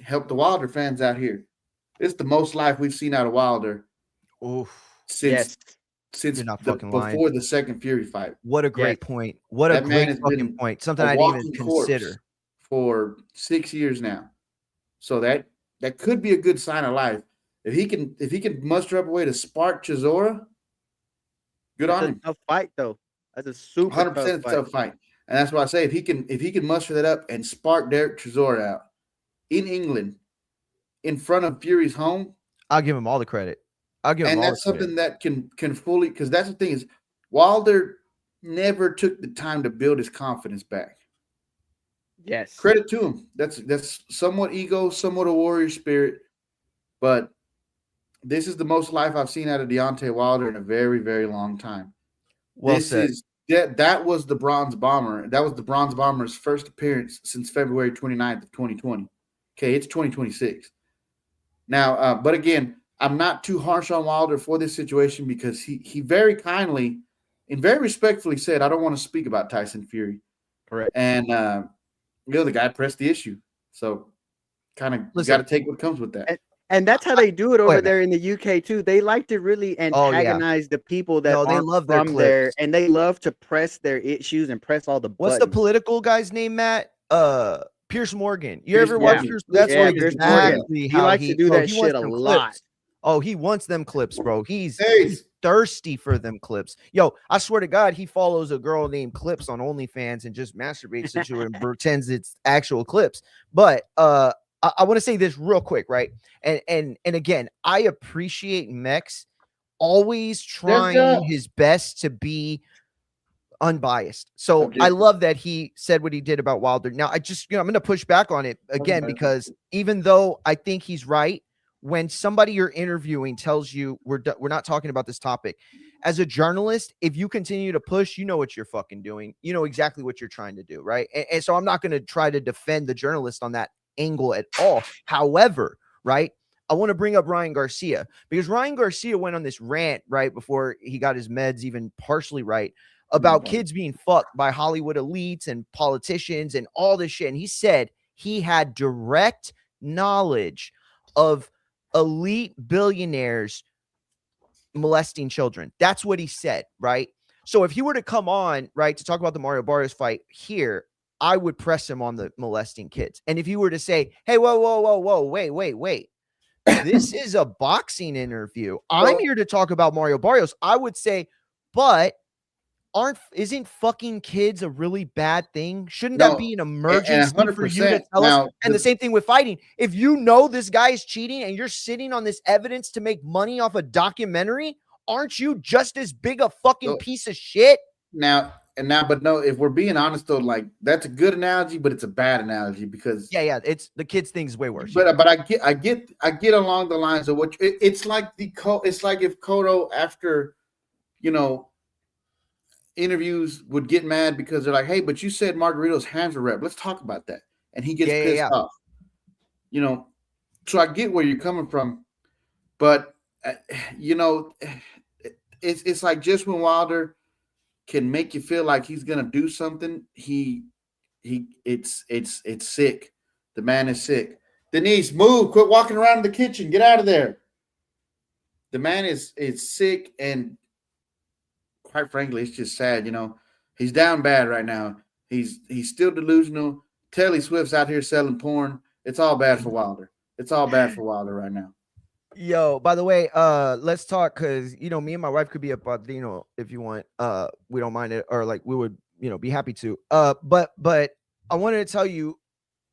help the Wilder fans out here. It's the most life we've seen out of Wilder since You're not fucking before lying. the second Fury fight. What a great point. What a That man great has fucking been point. Something a I didn't walking even corpse consider. For 6 years now. So that could be a good sign of life. If he can muster up a way to spark Chisora, good on him. A tough fight though. That's a super 100% tough fight. And that's why I say if he can muster that up and spark Derek Chisora out in England in front of Fury's home, I'll give him all the credit. And that's something that can fully, because that's the thing is Wilder never took the time to build his confidence back. Yes. Credit to him. That's somewhat ego, somewhat a warrior spirit, but this is the most life I've seen out of Deontay Wilder in a very, very long time. Well said. That was the Bronze Bomber. That was the Bronze Bomber's first appearance since February 29th of 2020. Okay, it's 2026. Now, but again, I'm not too harsh on Wilder for this situation because he very kindly and very respectfully said, "I don't want to speak about Tyson Fury." Correct. And the guy pressed the issue. So kind of you got to take what comes with that. And that's how they do it over there in the UK too. They like to really antagonize the people that they aren't love from their there, clips. and they love to press their issues and press all the buttons. What's the political guy's name, Matt? Pierce Morgan. You ever watch Pierce? That's Pierce exactly Morgan. how He likes to do that he shit wants a them lot. clips. Oh, he wants them clips, bro. He's thirsty for them clips. Yo, I swear to God, he follows a girl named Clips on OnlyFans and just masturbates to her and pretends it's actual clips. But I want to say this real quick, right? And again, I appreciate Mex always trying his best to be unbiased. So I love that he said what he did about Wilder. Now, I'm going to push back on it again because even though I think he's right, when somebody you're interviewing tells you we're not talking about this topic, as a journalist, if you continue to push, you know what you're fucking doing. You know exactly what you're trying to do, right? And so I'm not going to try to defend the journalist on that angle at all. However, right, I want to bring up Ryan Garcia because Ryan Garcia went on this rant right before he got his meds even partially right about kids being fucked by Hollywood elites and politicians and all this shit. And he said he had direct knowledge of elite billionaires molesting children. That's what he said, right? So if he were to come on, right, to talk about the Mario Barrios fight here, I would press him on the molesting kids. And if he were to say, hey, whoa, wait. This is a boxing interview. I'm here to talk about Mario Barrios. I would say, but isn't fucking kids a really bad thing? Shouldn't that be an emergency for you to tell us? And the same thing with fighting. If you know this guy is cheating and you're sitting on this evidence to make money off a documentary, aren't you just as big a fucking piece of shit? But no, if we're being honest though, like that's a good analogy, but it's a bad analogy because it's the kids thing is way worse. But I get along the lines of what it's like it's like if Cotto after interviews would get mad because they're like, hey, but you said Margarito's hands were wrapped. Let's talk about that. And he gets pissed off. So I get where you're coming from, but it's like just when Wilder can make you feel like he's gonna do something, it's sick. The man is sick. Denise, move, quit walking around the kitchen, get out of there. The man is sick, and quite frankly, it's just sad. He's down bad right now. He's still delusional. Telly Swift's out here selling porn. It's all bad for Wilder. It's all bad for Wilder right now. Yo, by the way, let's talk because me and my wife could be a Padrino if you want. We don't mind it, or like we would, be happy to. But I wanted to tell you,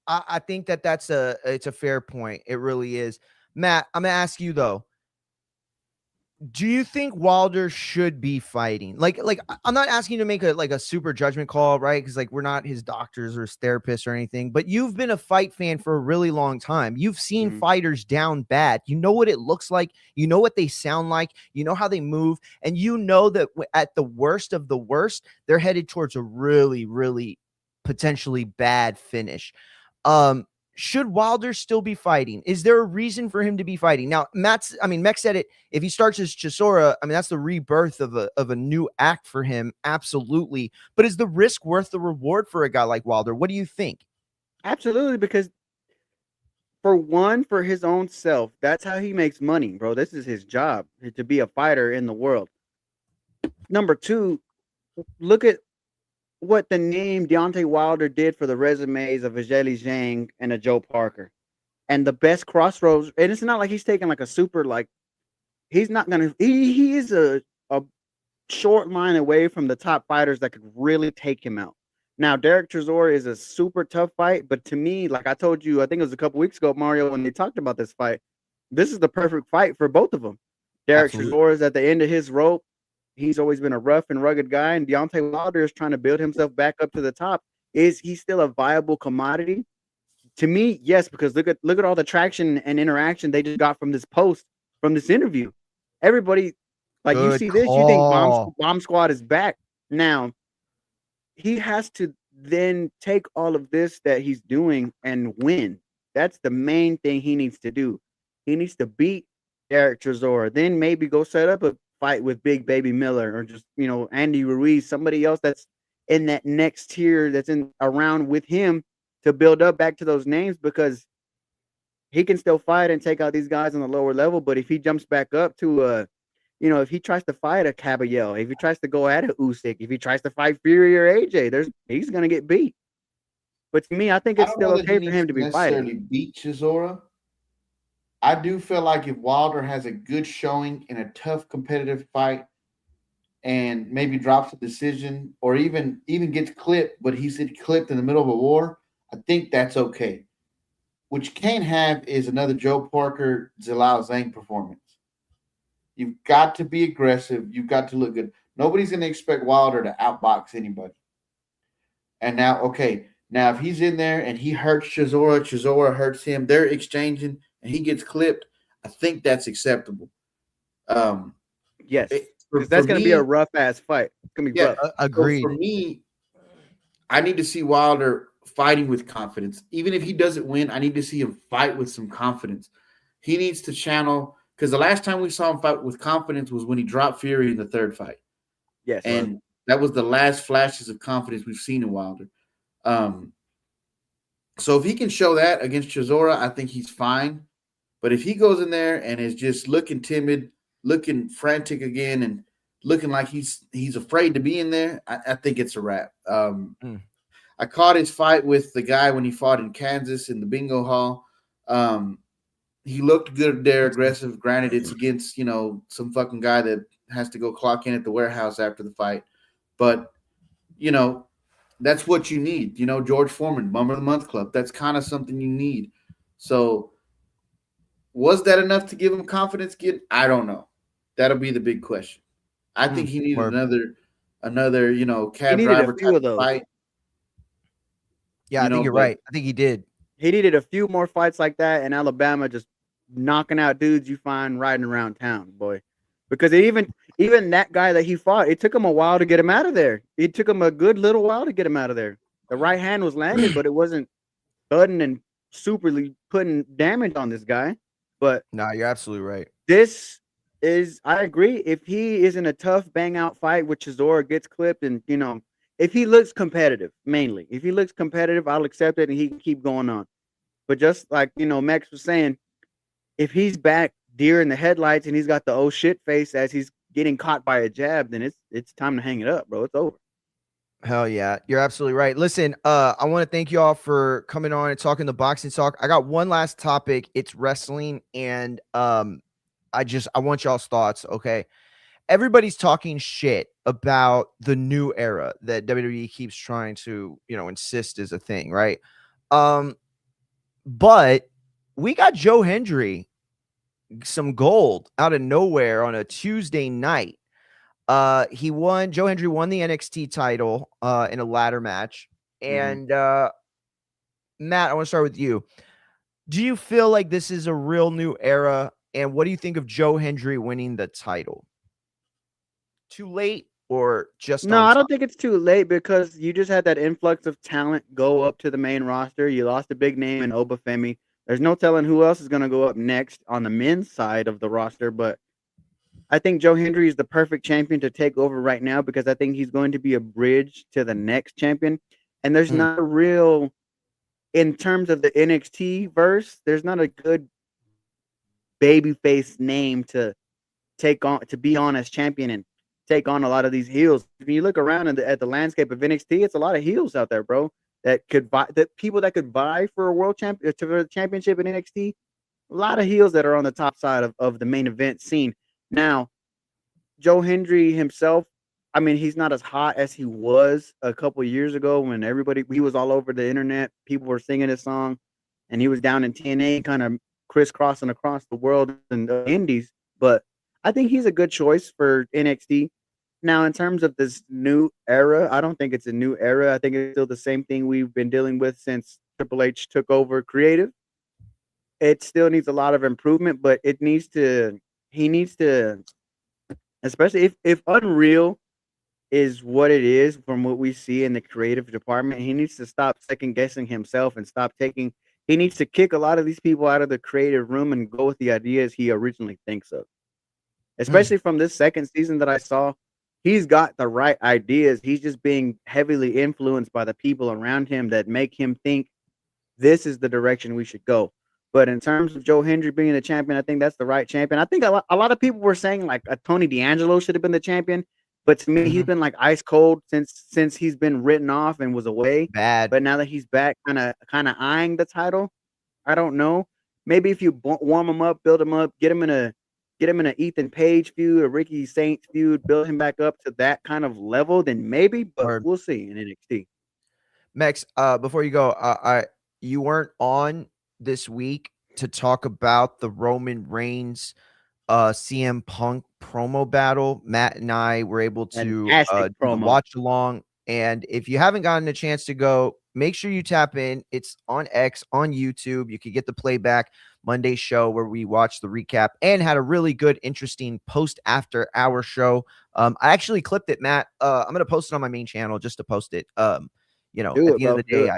I think it's a fair point. It really is. Matt, I'm gonna ask you though. Do you think Wilder should be fighting? Like I'm not asking you to make a super judgment call, right? Because we're not his doctors or his therapists or anything. But you've been a fight fan for a really long time. You've seen fighters down bad. You know what it looks like. You know what they sound like. You know how they move, and you know that at the worst of the worst, they're headed towards a really, really potentially bad finish. Should Wilder still be fighting? Is there a reason for him to be fighting? Now, Mech said it. If he starts as Chisora, that's the rebirth of a new act for him. Absolutely. But is the risk worth the reward for a guy like Wilder? What do you think? Absolutely, because for his own self, that's how he makes money, bro. This is his job, to be a fighter in the world. Number two, look at what the name Deontay Wilder did for the resumes of a Zheli Zhang and a Joe Parker. And the best crossroads, and it's not like he's taking a super, he's not going to, he is a short line away from the top fighters that could really take him out. Now, Derek Chisora is a super tough fight, but to me, like I told you, I think it was a couple weeks ago, Mario, when they talked about this fight, this is the perfect fight for both of them. Derek Chisora is at the end of his rope. He's always been a rough and rugged guy, and Deontay Wilder is trying to build himself back up to the top. Is he still a viable commodity? To me, yes, because look at all the traction and interaction they just got from this interview. Everybody, you see this, you think Bomb Squad is back. Now, he has to then take all of this that he's doing and win. That's the main thing he needs to do. He needs to beat Derek Chisora, then maybe go set up a fight with Big Baby Miller or just Andy Ruiz, somebody else that's in that next tier that's in around with him to build up back to those names, because he can still fight and take out these guys on the lower level. But if he jumps back up to if he tries to fight a Caballero, if he tries to go at a Usyk, if he tries to fight Fury or AJ, he's gonna get beat. But to me, I think it's still okay for him to be fighting. Beat Chisora. I do feel like if Wilder has a good showing in a tough competitive fight and maybe drops a decision or even gets clipped, but he's clipped in the middle of a war, I think that's okay. What you can't have is another Joe Parker, Zalal Zhang performance. You've got to be aggressive. You've got to look good. Nobody's going to expect Wilder to outbox anybody. And now if he's in there and he hurts Chisora hurts him, they're exchanging, and he gets clipped, I think that's acceptable. Yes, that's going to be a rough ass fight. It's going to be rough. Agreed. So for me, I need to see Wilder fighting with confidence. Even if he doesn't win, I need to see him fight with some confidence. He needs to channel, because the last time we saw him fight with confidence was when he dropped Fury in the third fight. Yes. And that was the last flashes of confidence we've seen in Wilder. So if he can show that against Chisora, I think he's fine. But if he goes in there and is just looking timid, looking frantic again, and looking like he's afraid to be in there, I think it's a wrap. I caught his fight with the guy when he fought in Kansas in the bingo hall. He looked good there, aggressive. Granted, it's against, some fucking guy that has to go clock in at the warehouse after the fight. But, that's what you need. George Foreman, Bummer of the Month Club. That's kind of something you need. So was that enough to give him confidence? I don't know. That'll be the big question. I think he needed another, cab driver type of fight. Yeah, I think you're right. I think he did. He needed a few more fights like that in Alabama, just knocking out dudes you find riding around town, boy. Because even that guy that he fought, it took him a while to get him out of there. It took him a good little while to get him out of there. The right hand was landed, but it wasn't thudding and superly putting damage on this guy. But no, you're absolutely right. I agree. If he is in a tough bang out fight with Chisora, gets clipped, and if he looks competitive, mainly, if he looks competitive, I'll accept it and he can keep going on. But just like, Max was saying, if he's back deer in the headlights and he's got the oh shit face as he's getting caught by a jab, then it's time to hang it up, bro. It's over. Hell yeah. You're absolutely right. Listen, I want to thank you all for coming on and talking the boxing talk. I got one last topic. It's wrestling. And I want y'all's thoughts. Okay. Everybody's talking shit about the new era that WWE keeps trying to, insist is a thing, right? But we got Joe Hendry some gold out of nowhere on a Tuesday night. Joe Hendry won the NXT title in a ladder match. And Matt, I want to start with you. Do you feel like this is a real new era? And what do you think of Joe Hendry winning the title? Too late or just no? I don't think it's too late because you just had that influx of talent go up to the main roster. You lost a big name in Obafemi. There's no telling who else is going to go up next on the men's side of the roster, but I think Joe Hendry is the perfect champion to take over right now because I think he's going to be a bridge to the next champion. And there's not a real, in terms of the NXT verse, there's not a good babyface name to take on, to be on as champion and take on a lot of these heels. If you look around at the landscape of NXT, it's a lot of heels out there, bro, that could buy, that people that could buy for a world champion, for the championship in NXT. A lot of heels that are on the top side of the main event scene. Now, Joe Hendry himself, I mean, he's not as hot as he was a couple years ago when he was all over the internet. People were singing his song, and he was down in TNA, kind of crisscrossing across the world and the indies. But I think he's a good choice for NXT. Now, in terms of this new era, I don't think it's a new era. I think it's still the same thing we've been dealing with since Triple H took over creative. It still needs a lot of improvement, but he needs to, especially if Unreal is what it is from what we see in the creative department, he needs to stop second guessing himself and he needs to kick a lot of these people out of the creative room and go with the ideas he originally thinks of. Especially from this second season that I saw, he's got the right ideas. He's just being heavily influenced by the people around him that make him think this is the direction we should go. But in terms of Joe Hendry being the champion, I think that's the right champion. I think a lot of people were saying like a Tony D'Angelo should have been the champion. But to me, he's been like ice cold since he's been written off and was away. Bad. But now that he's back, kind of eyeing the title, I don't know. Maybe if you warm him up, build him up, get him in an Ethan Page feud, a Ricky Saints feud, build him back up to that kind of level, then maybe. But we'll see in NXT. Max, before you go, you weren't on this week to talk about the Roman Reigns CM Punk promo battle. Matt and I were able to watch along, and if you haven't gotten a chance to go, make sure you tap in. It's on X, on YouTube. You could get the playback Monday show where we watched the recap and had a really good, interesting post after our show. I actually clipped it, Matt. I'm gonna post it on my main channel just to post it. At the end of the day,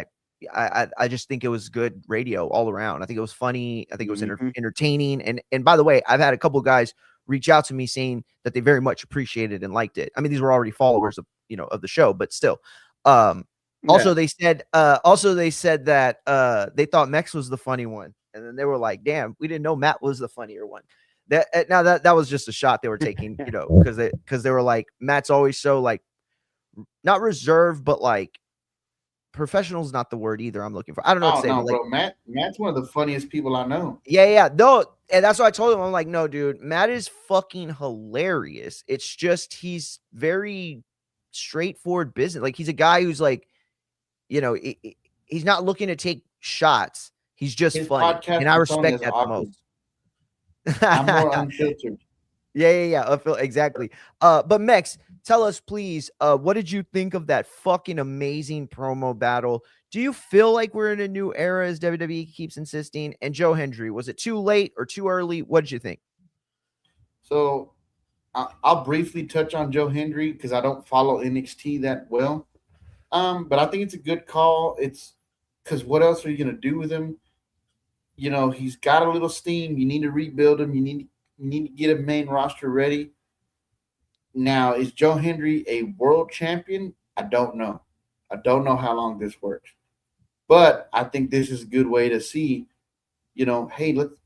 I just think it was good radio all around. I think it was funny. I think it was Mhm. entertaining. And by the way, I've had a couple guys reach out to me saying that they very much appreciated and liked it. I mean, these were already followers of of the show, but still. Also, Yeah. they said that they thought Mex was the funny one, and then they were like, "Damn, we didn't know Matt was the funnier one." That was just a shot they were taking, because they were like, Matt's always so like not reserved, but like professional is not the word either I'm looking for. I don't know what Oh to say, no, but like, bro. Matt's one of the funniest people I know. yeah. No, and that's what I told him. I'm like, no, dude, Matt is fucking hilarious. It's just he's very straightforward business. Like he's a guy who's like, he's not looking to take shots. He's just His funny, podcast and I with Tony respect is that the awkward. most. I'm more unfiltered. Yeah. I feel exactly. But Mex, tell us please, what did you think of that fucking amazing promo battle? Do you feel like we're in a new era, as WWE keeps insisting? And Joe Hendry, was it too late or too early? What did you think? So I'll briefly touch on Joe Hendry because I don't follow NXT that well. But I think it's a good call. It's because what else are you gonna do with him? He's got a little steam. You need to rebuild him. You need to get a main roster ready. Now, is Joe Hendry a world champion? I don't know. I don't know how long this works. But I think this is a good way to see, hey, let's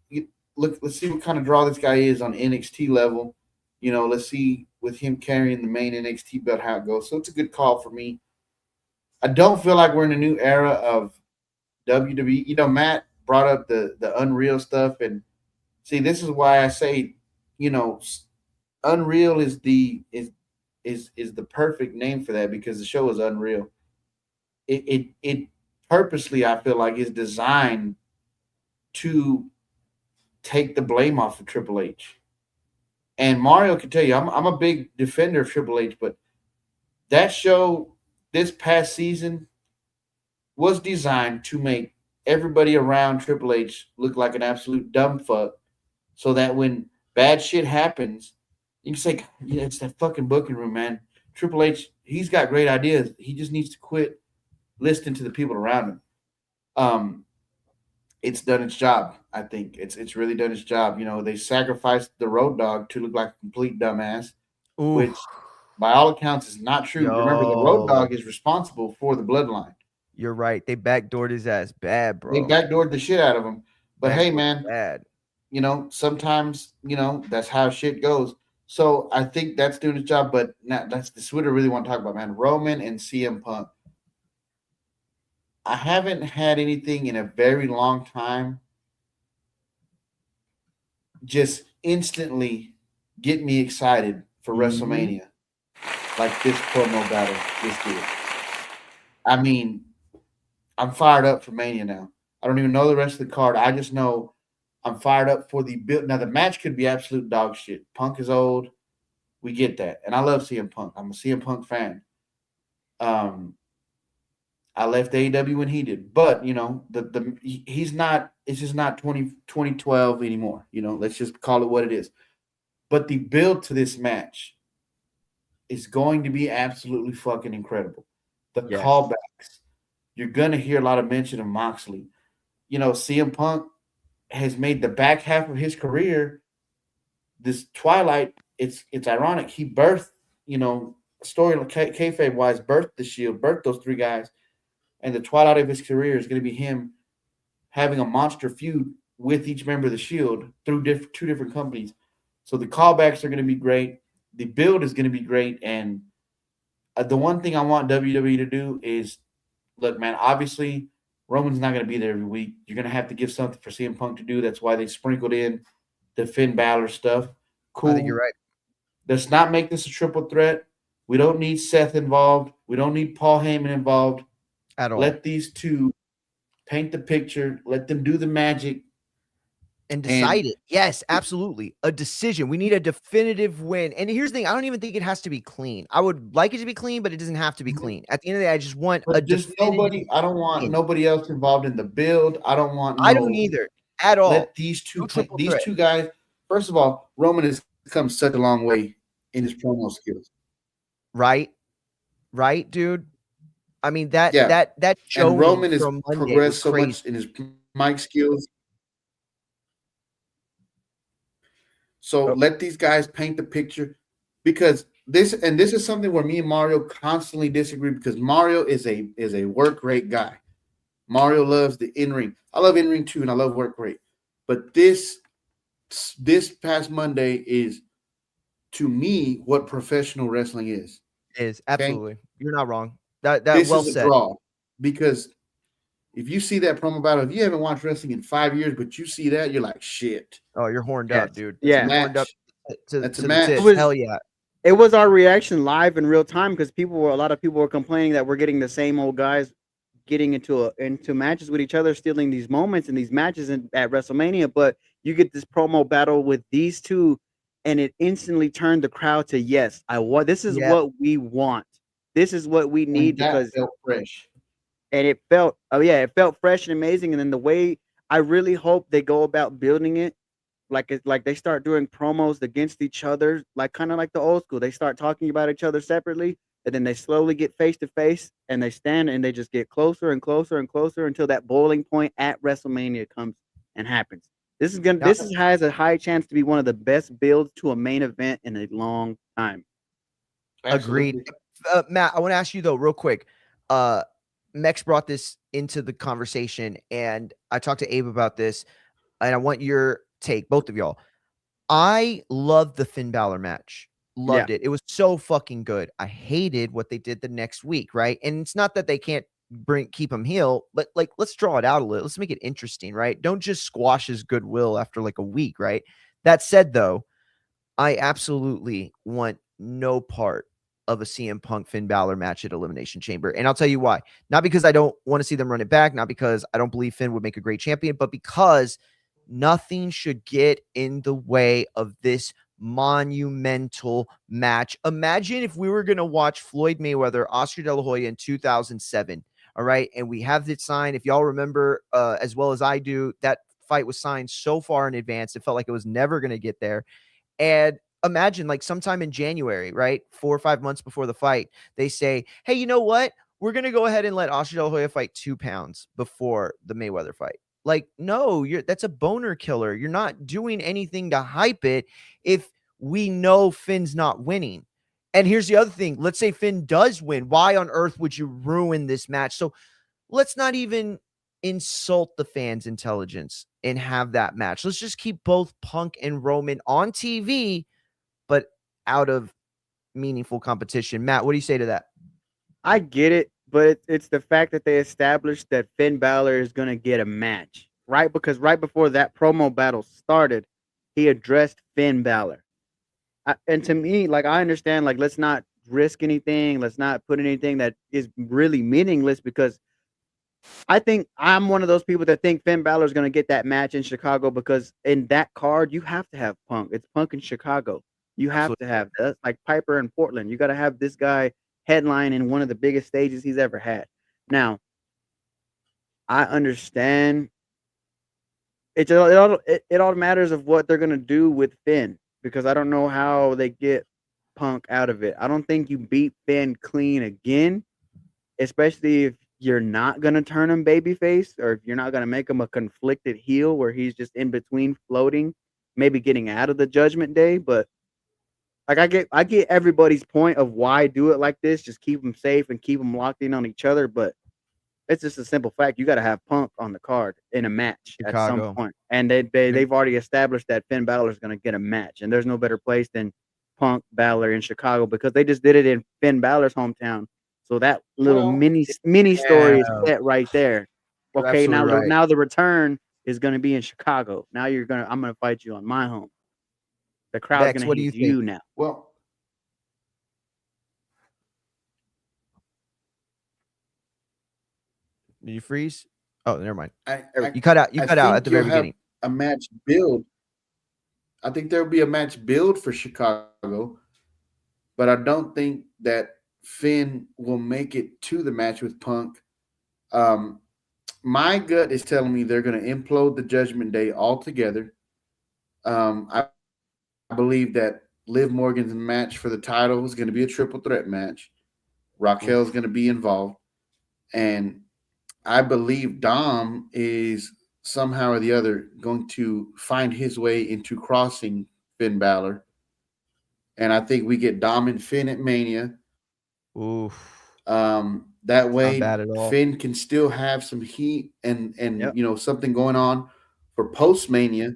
see what kind of draw this guy is on NXT level. Let's see with him carrying the main NXT belt how it goes. So it's a good call for me. I don't feel like we're in a new era of WWE. Matt brought up the Unreal stuff, and see, this is why I say, Unreal is the perfect name for that because the show is unreal. It purposely, I feel like, is designed to take the blame off of Triple H. And Mario can tell you, I'm a big defender of Triple H, but that show this past season was designed to make everybody around Triple H look like an absolute dumb fuck, so that when bad shit happens, you can say, yeah, it's that fucking booking room, man. Triple H, he's got great ideas. He just needs to quit listening to the people around him. It's done its job. I think it's really done its job. They sacrificed the Road Dogg to look like a complete dumbass, Ooh, which by all accounts is not true. Remember, the Road Dogg is responsible for the bloodline. you're right. They backdoored his ass bad, bro. They backdoored the shit out of him. But hey, man, bad. Sometimes, that's how shit goes. So I think that's doing its job. But now that's what I really want to talk about, man. Roman and CM Punk. I haven't had anything in a very long time just instantly get me excited for WrestleMania like this promo battle just did. I mean, I'm fired up for Mania now. I don't even know the rest of the card. I just know I'm fired up for the build. Now, the match could be absolute dog shit. Punk is old. We get that. And I love CM Punk. I'm a CM Punk fan. I left AEW when he did. But, he's not – it's just not 2012 anymore. Let's just call it what it is. But the build to this match is going to be absolutely fucking incredible. The callbacks. You're going to hear a lot of mention of Moxley. CM Punk has made the back half of his career this Twilight. It's ironic. He birthed, story kayfabe wise, birthed the Shield, birthed those three guys, and the twilight of his career is going to be him having a monster feud with each member of the Shield through two different companies. So the callbacks are going to be great. The build is going to be great, and the one thing I want WWE to do is, look, man, obviously Roman's not going to be there every week. You're going to have to give something for CM Punk to do. That's why they sprinkled in the Finn Balor stuff. Cool. I think you're right. Let's not make this a triple threat. We don't need Seth involved. We don't need Paul Heyman involved. At all. Let these two paint the picture. Let them do the magic. And decide it. Yes, absolutely. A decision. We need a definitive win. And here's the thing. I don't even think it has to be clean. I would like it to be clean, but it doesn't have to be clean. At the end of the day, I just want a definitive I don't want nobody else involved in the build. I don't want I don't either. At all. Let these two guys, first of all, Roman has come such a long way in his promo skills. Right? Right, dude? I mean that Yeah. that And showing Roman has from Monday was progressed so crazy. much in his mic skills. So let these guys paint the picture, because this is something where me and Mario constantly disagree, because Mario is a work rate guy. Mario loves the in-ring. I love in-ring too, and I love work rate. But this past Monday is, to me, what professional wrestling is. Is Okay? absolutely. You're not wrong. That This well is a said. draw, because if you see that promo battle, if you haven't watched wrestling in 5 years, but you see that, you're like, shit. Oh, you're horned Yes. up, dude. Yeah. You're horned up to That's a the match. tits. It was- Hell yeah. It was our reaction live in real time, because a lot of people were complaining that we're getting the same old guys getting into matches with each other, stealing these moments and these matches at WrestleMania. But you get this promo battle with these two, and it instantly turned the crowd to yes, this is Yeah. what we want. This is what we need, And that because felt fresh. and it felt fresh and amazing. And then the way I really hope they go about building it, like they start doing promos against each other, like kind of like the old school. They start talking about each other separately, and then they slowly get face to face, and they stand and they just get closer and closer and closer until that boiling point at WrestleMania comes and happens. This has a high chance to be one of the best builds to a main event in a long time. Agreed. Matt, I want to ask you though, real quick. Mex brought this into the conversation, and I talked to Abe about this, and I want your take, both of y'all. I loved the Finn Balor match. Loved it. It was so fucking good. I hated what they did the next week, right? And it's not that they can't keep him heel, but like, let's draw it out a little. Let's make it interesting, right? Don't just squash his goodwill after like a week, right? That said, though, I absolutely want no part of a CM Punk Finn Balor match at Elimination Chamber. And I'll tell you why. Not because I don't want to see them run it back, not because I don't believe Finn would make a great champion, but because nothing should get in the way of this monumental match. Imagine if we were going to watch Floyd Mayweather, Oscar De La Hoya in 2007. All right. And we have it signed. If y'all remember, as well as I do, that fight was signed so far in advance. It felt like it was never going to get there. And imagine like sometime in January, right? 4 or 5 months before the fight, they say, hey, you know what? We're going to go ahead and let Oscar De La Hoya fight 2 pounds before the Mayweather fight. Like, no, that's a boner killer. You're not doing anything to hype it if we know Finn's not winning. And here's the other thing. Let's say Finn does win. Why on earth would you ruin this match? So let's not even insult the fans' intelligence and have that match. Let's just keep both Punk and Roman on TV, but out of meaningful competition. Matt, what do you say to that? I get it, but it's the fact that they established that Finn Balor is going to get a match, right? Because right before that promo battle started, he addressed Finn Balor. And to me, like, I understand, like, let's not risk anything. Let's not put anything that is really meaningless, because I think I'm one of those people that think Finn Balor is going to get that match in Chicago, because in that card, you have to have Punk. It's Punk in Chicago. You have to have that. Like Piper in Portland. You got to have this guy headline in one of the biggest stages he's ever had. Now, I understand. It all matters of what they're going to do with Finn, because I don't know how they get Punk out of it. I don't think you beat Finn clean again, especially if you're not going to turn him babyface, or if you're not going to make him a conflicted heel where he's just in between floating, maybe getting out of the Judgment Day. But like, I get everybody's point of why do it like this, just keep them safe and keep them locked in on each other. But it's just a simple fact. You got to have Punk on the card in a match at some point. And they've already established that Finn Balor is going to get a match. And there's no better place than Punk Balor in Chicago, because they just did it in Finn Balor's hometown. So that little mini story is set right there. Okay, now the return is going to be in Chicago. Now I'm going to fight you on my home. The crowd's going to hate you now. Well, Did you freeze? Oh, never mind. You cut out. You cut out at the very beginning. A match build. I think there will be a match build for Chicago, but I don't think that Finn will make it to the match with Punk. My gut is telling me they're going to implode the Judgment Day altogether. I believe that Liv Morgan's match for the title is going to be a triple threat match. Raquel's going to be involved. And I believe Dom is somehow or the other going to find his way into crossing Finn Balor. And I think we get Dom and Finn at Mania. Oof. That way, bad at all. Finn can still have some heat and Yep. you know, something going on for post Mania.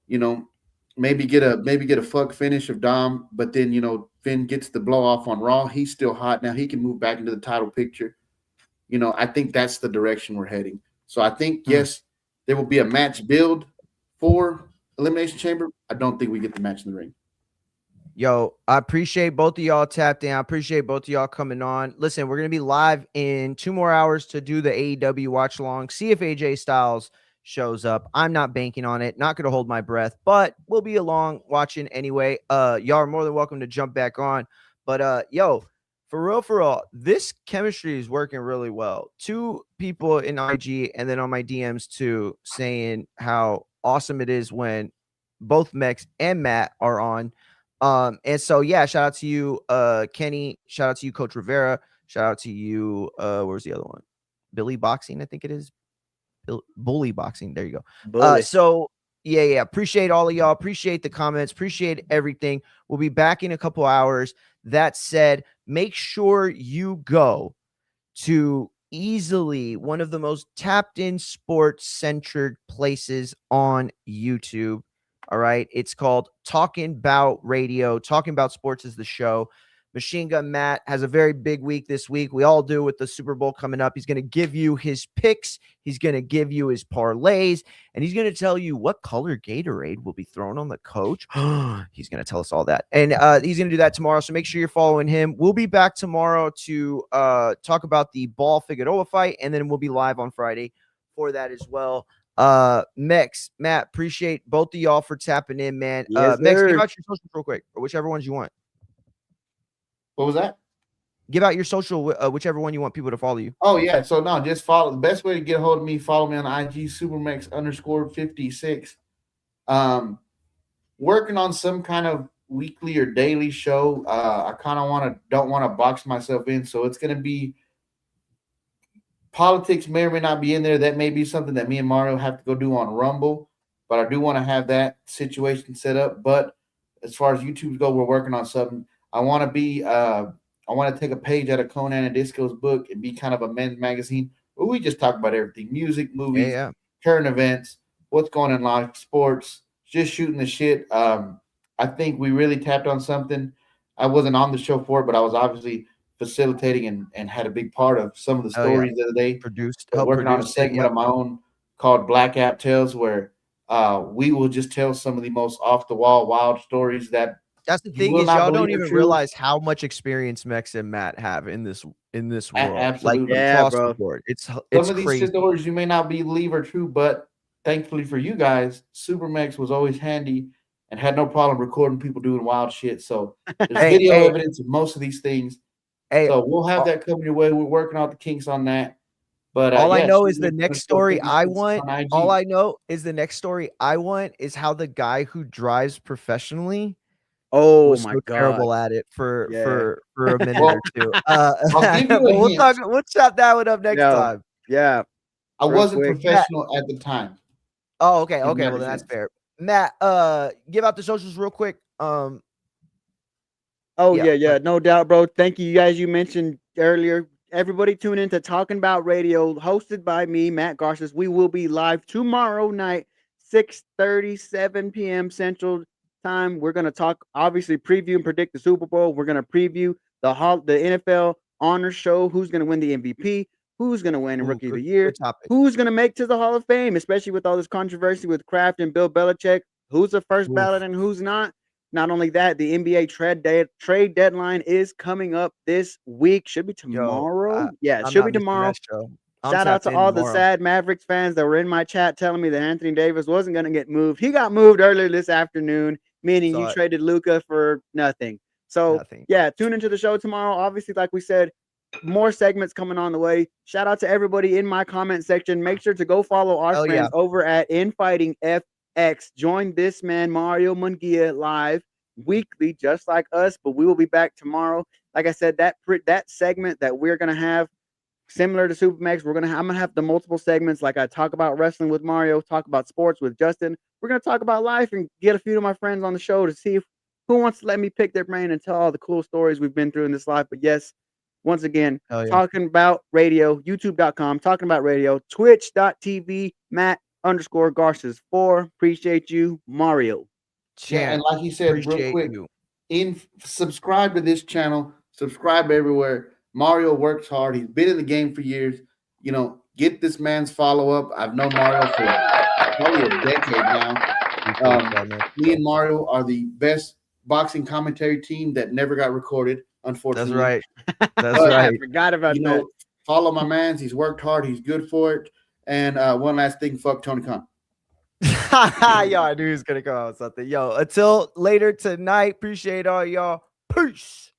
You know, maybe get a fuck finish of Dom, but then you know Finn gets the blow off on Raw. He's still hot now. He can move back into the title picture. You know, I think that's the direction we're heading. So I think yes, there will be a match build for Elimination Chamber. I don't think we get the match in the ring. Yo, I appreciate both of y'all tapped in. I appreciate both of y'all coming on. Listen, we're going to be live in 2 more hours to do the AEW watch along. See if AJ Styles shows up. I'm not banking on it. Not going to hold my breath, but we'll be along watching anyway. Y'all are more than welcome to jump back on. But yo, for real, this chemistry is working really well. 2 people in IG and then on my DMs too saying how awesome it is when both Mex and Matt are on. And so yeah, shout out to you, Kenny. Shout out to you, Coach Rivera. Shout out to you. Where's the other one? Billy Boxing, I think it is. Bully Boxing. There you go. Bully. So yeah. Appreciate all of y'all. Appreciate the comments. Appreciate everything. We'll be back in a couple hours. That said, make sure you go to easily one of the most tapped in sports centered places on YouTube. All right. It's called Talking About Radio. Talking About Sports is the show. Machine Gun Matt has a very big week this week. We all do with the Super Bowl coming up. He's going to give you his picks. He's going to give you his parlays. And he's going to tell you what color Gatorade will be thrown on the coach. He's going to tell us all that. And he's going to do that tomorrow. So make sure you're following him. We'll be back tomorrow to talk about the Ball Figueroa fight. And then we'll be live on Friday for that as well. Mex, Matt, appreciate both of y'all for tapping in, man. Yes, Mex, sir. give out your socials real quick, or whichever ones you want. What was that? Give out your social, whichever one you want people to follow you. Oh yeah, so no, just follow. The best way to get a hold of me, follow me on IG, Supermex_56. Working on some kind of weekly or daily show. I kind of don't want to box myself in, so it's gonna be politics may or may not be in there. That may be something that me and Mario have to go do on Rumble, but I do want to have that situation set up. But as far as YouTube go, we're working on something. I want to take a page out of Conan and Disco's book and be kind of a men's magazine where we just talk about everything: music, movies, current events, what's going on in life, sports, just shooting the shit. I think we really tapped on something. I wasn't on the show for it, but I was obviously facilitating and had a big part of some of the stories the other day. Working on a segment of my own called Black App Tales, where we will just tell some of the most off the wall wild stories that. That's the thing is y'all don't even realize how much experience Mex and Matt have in this world. Absolutely. Like across the board. It's some of crazy. These stories you may not believe are true, but thankfully for you guys, Supermex was always handy and had no problem recording people doing wild shit. So there's video evidence of most of these things. So we'll have that coming your way. We're working out the kinks on that. But all I know is the next story I want. All I know is the next story I want is how the guy who drives professionally was my so God. terrible at it for a minute Well, or two. we'll chop that one up next time. Yeah. I wasn't professional at the time. Oh, okay. Well, then that's fair. Matt, give out the socials real quick. Yeah, no doubt, bro. Thank you, guys. You mentioned earlier. Everybody tune in to Talking About Radio, hosted by me, Matt Garces. We will be live tomorrow night, 6:30, 7 p.m. Central Time. We're going to talk, obviously, preview and predict the Super Bowl. We're going to preview the NFL Honor Show. Who's going to win the MVP? Who's going to win Rookie of the Year? Who's going to make to the Hall of Fame, especially with all this controversy with Kraft and Bill Belichick? Who's the first ballot and who's not? Not only that, the NBA trade deadline is coming up this week. Should be tomorrow. It should be tomorrow. Shout out to all the sad Mavericks fans that were in my chat telling me that Anthony Davis wasn't going to get moved. He got moved earlier this afternoon, meaning you traded Luka for nothing. So, tune into the show tomorrow. Obviously, like we said, more segments coming on the way. Shout out to everybody in my comment section. Make sure to go follow our friends over at Infighting FX. Join this man, Mario Munguia, live weekly, just like us, but we will be back tomorrow. Like I said, that segment that we're going to have similar to Supermax. I'm gonna have the multiple segments. Like I talk about wrestling with Mario, talk about sports with Justin. We're gonna talk about life and get a few of my friends on the show to see who wants to let me pick their brain and tell all the cool stories we've been through in this life. But yes, once again, talking about radio, youtube.com, talking about radio, twitch.tv, Matt_Garces4. Appreciate you, Mario. Yeah, and like he said, real quick, subscribe to this channel, subscribe everywhere. Mario works hard. He's been in the game for years. You know, get this man's follow-up. I've known Mario for probably a decade now. Me and Mario are the best boxing commentary team that never got recorded, unfortunately. That's right. That's right. I forgot about that. Follow my man. He's worked hard. He's good for it. And one last thing, fuck Tony Khan. Yo, I knew he was gonna go out with something. Yo, until later tonight. Appreciate all y'all. Peace.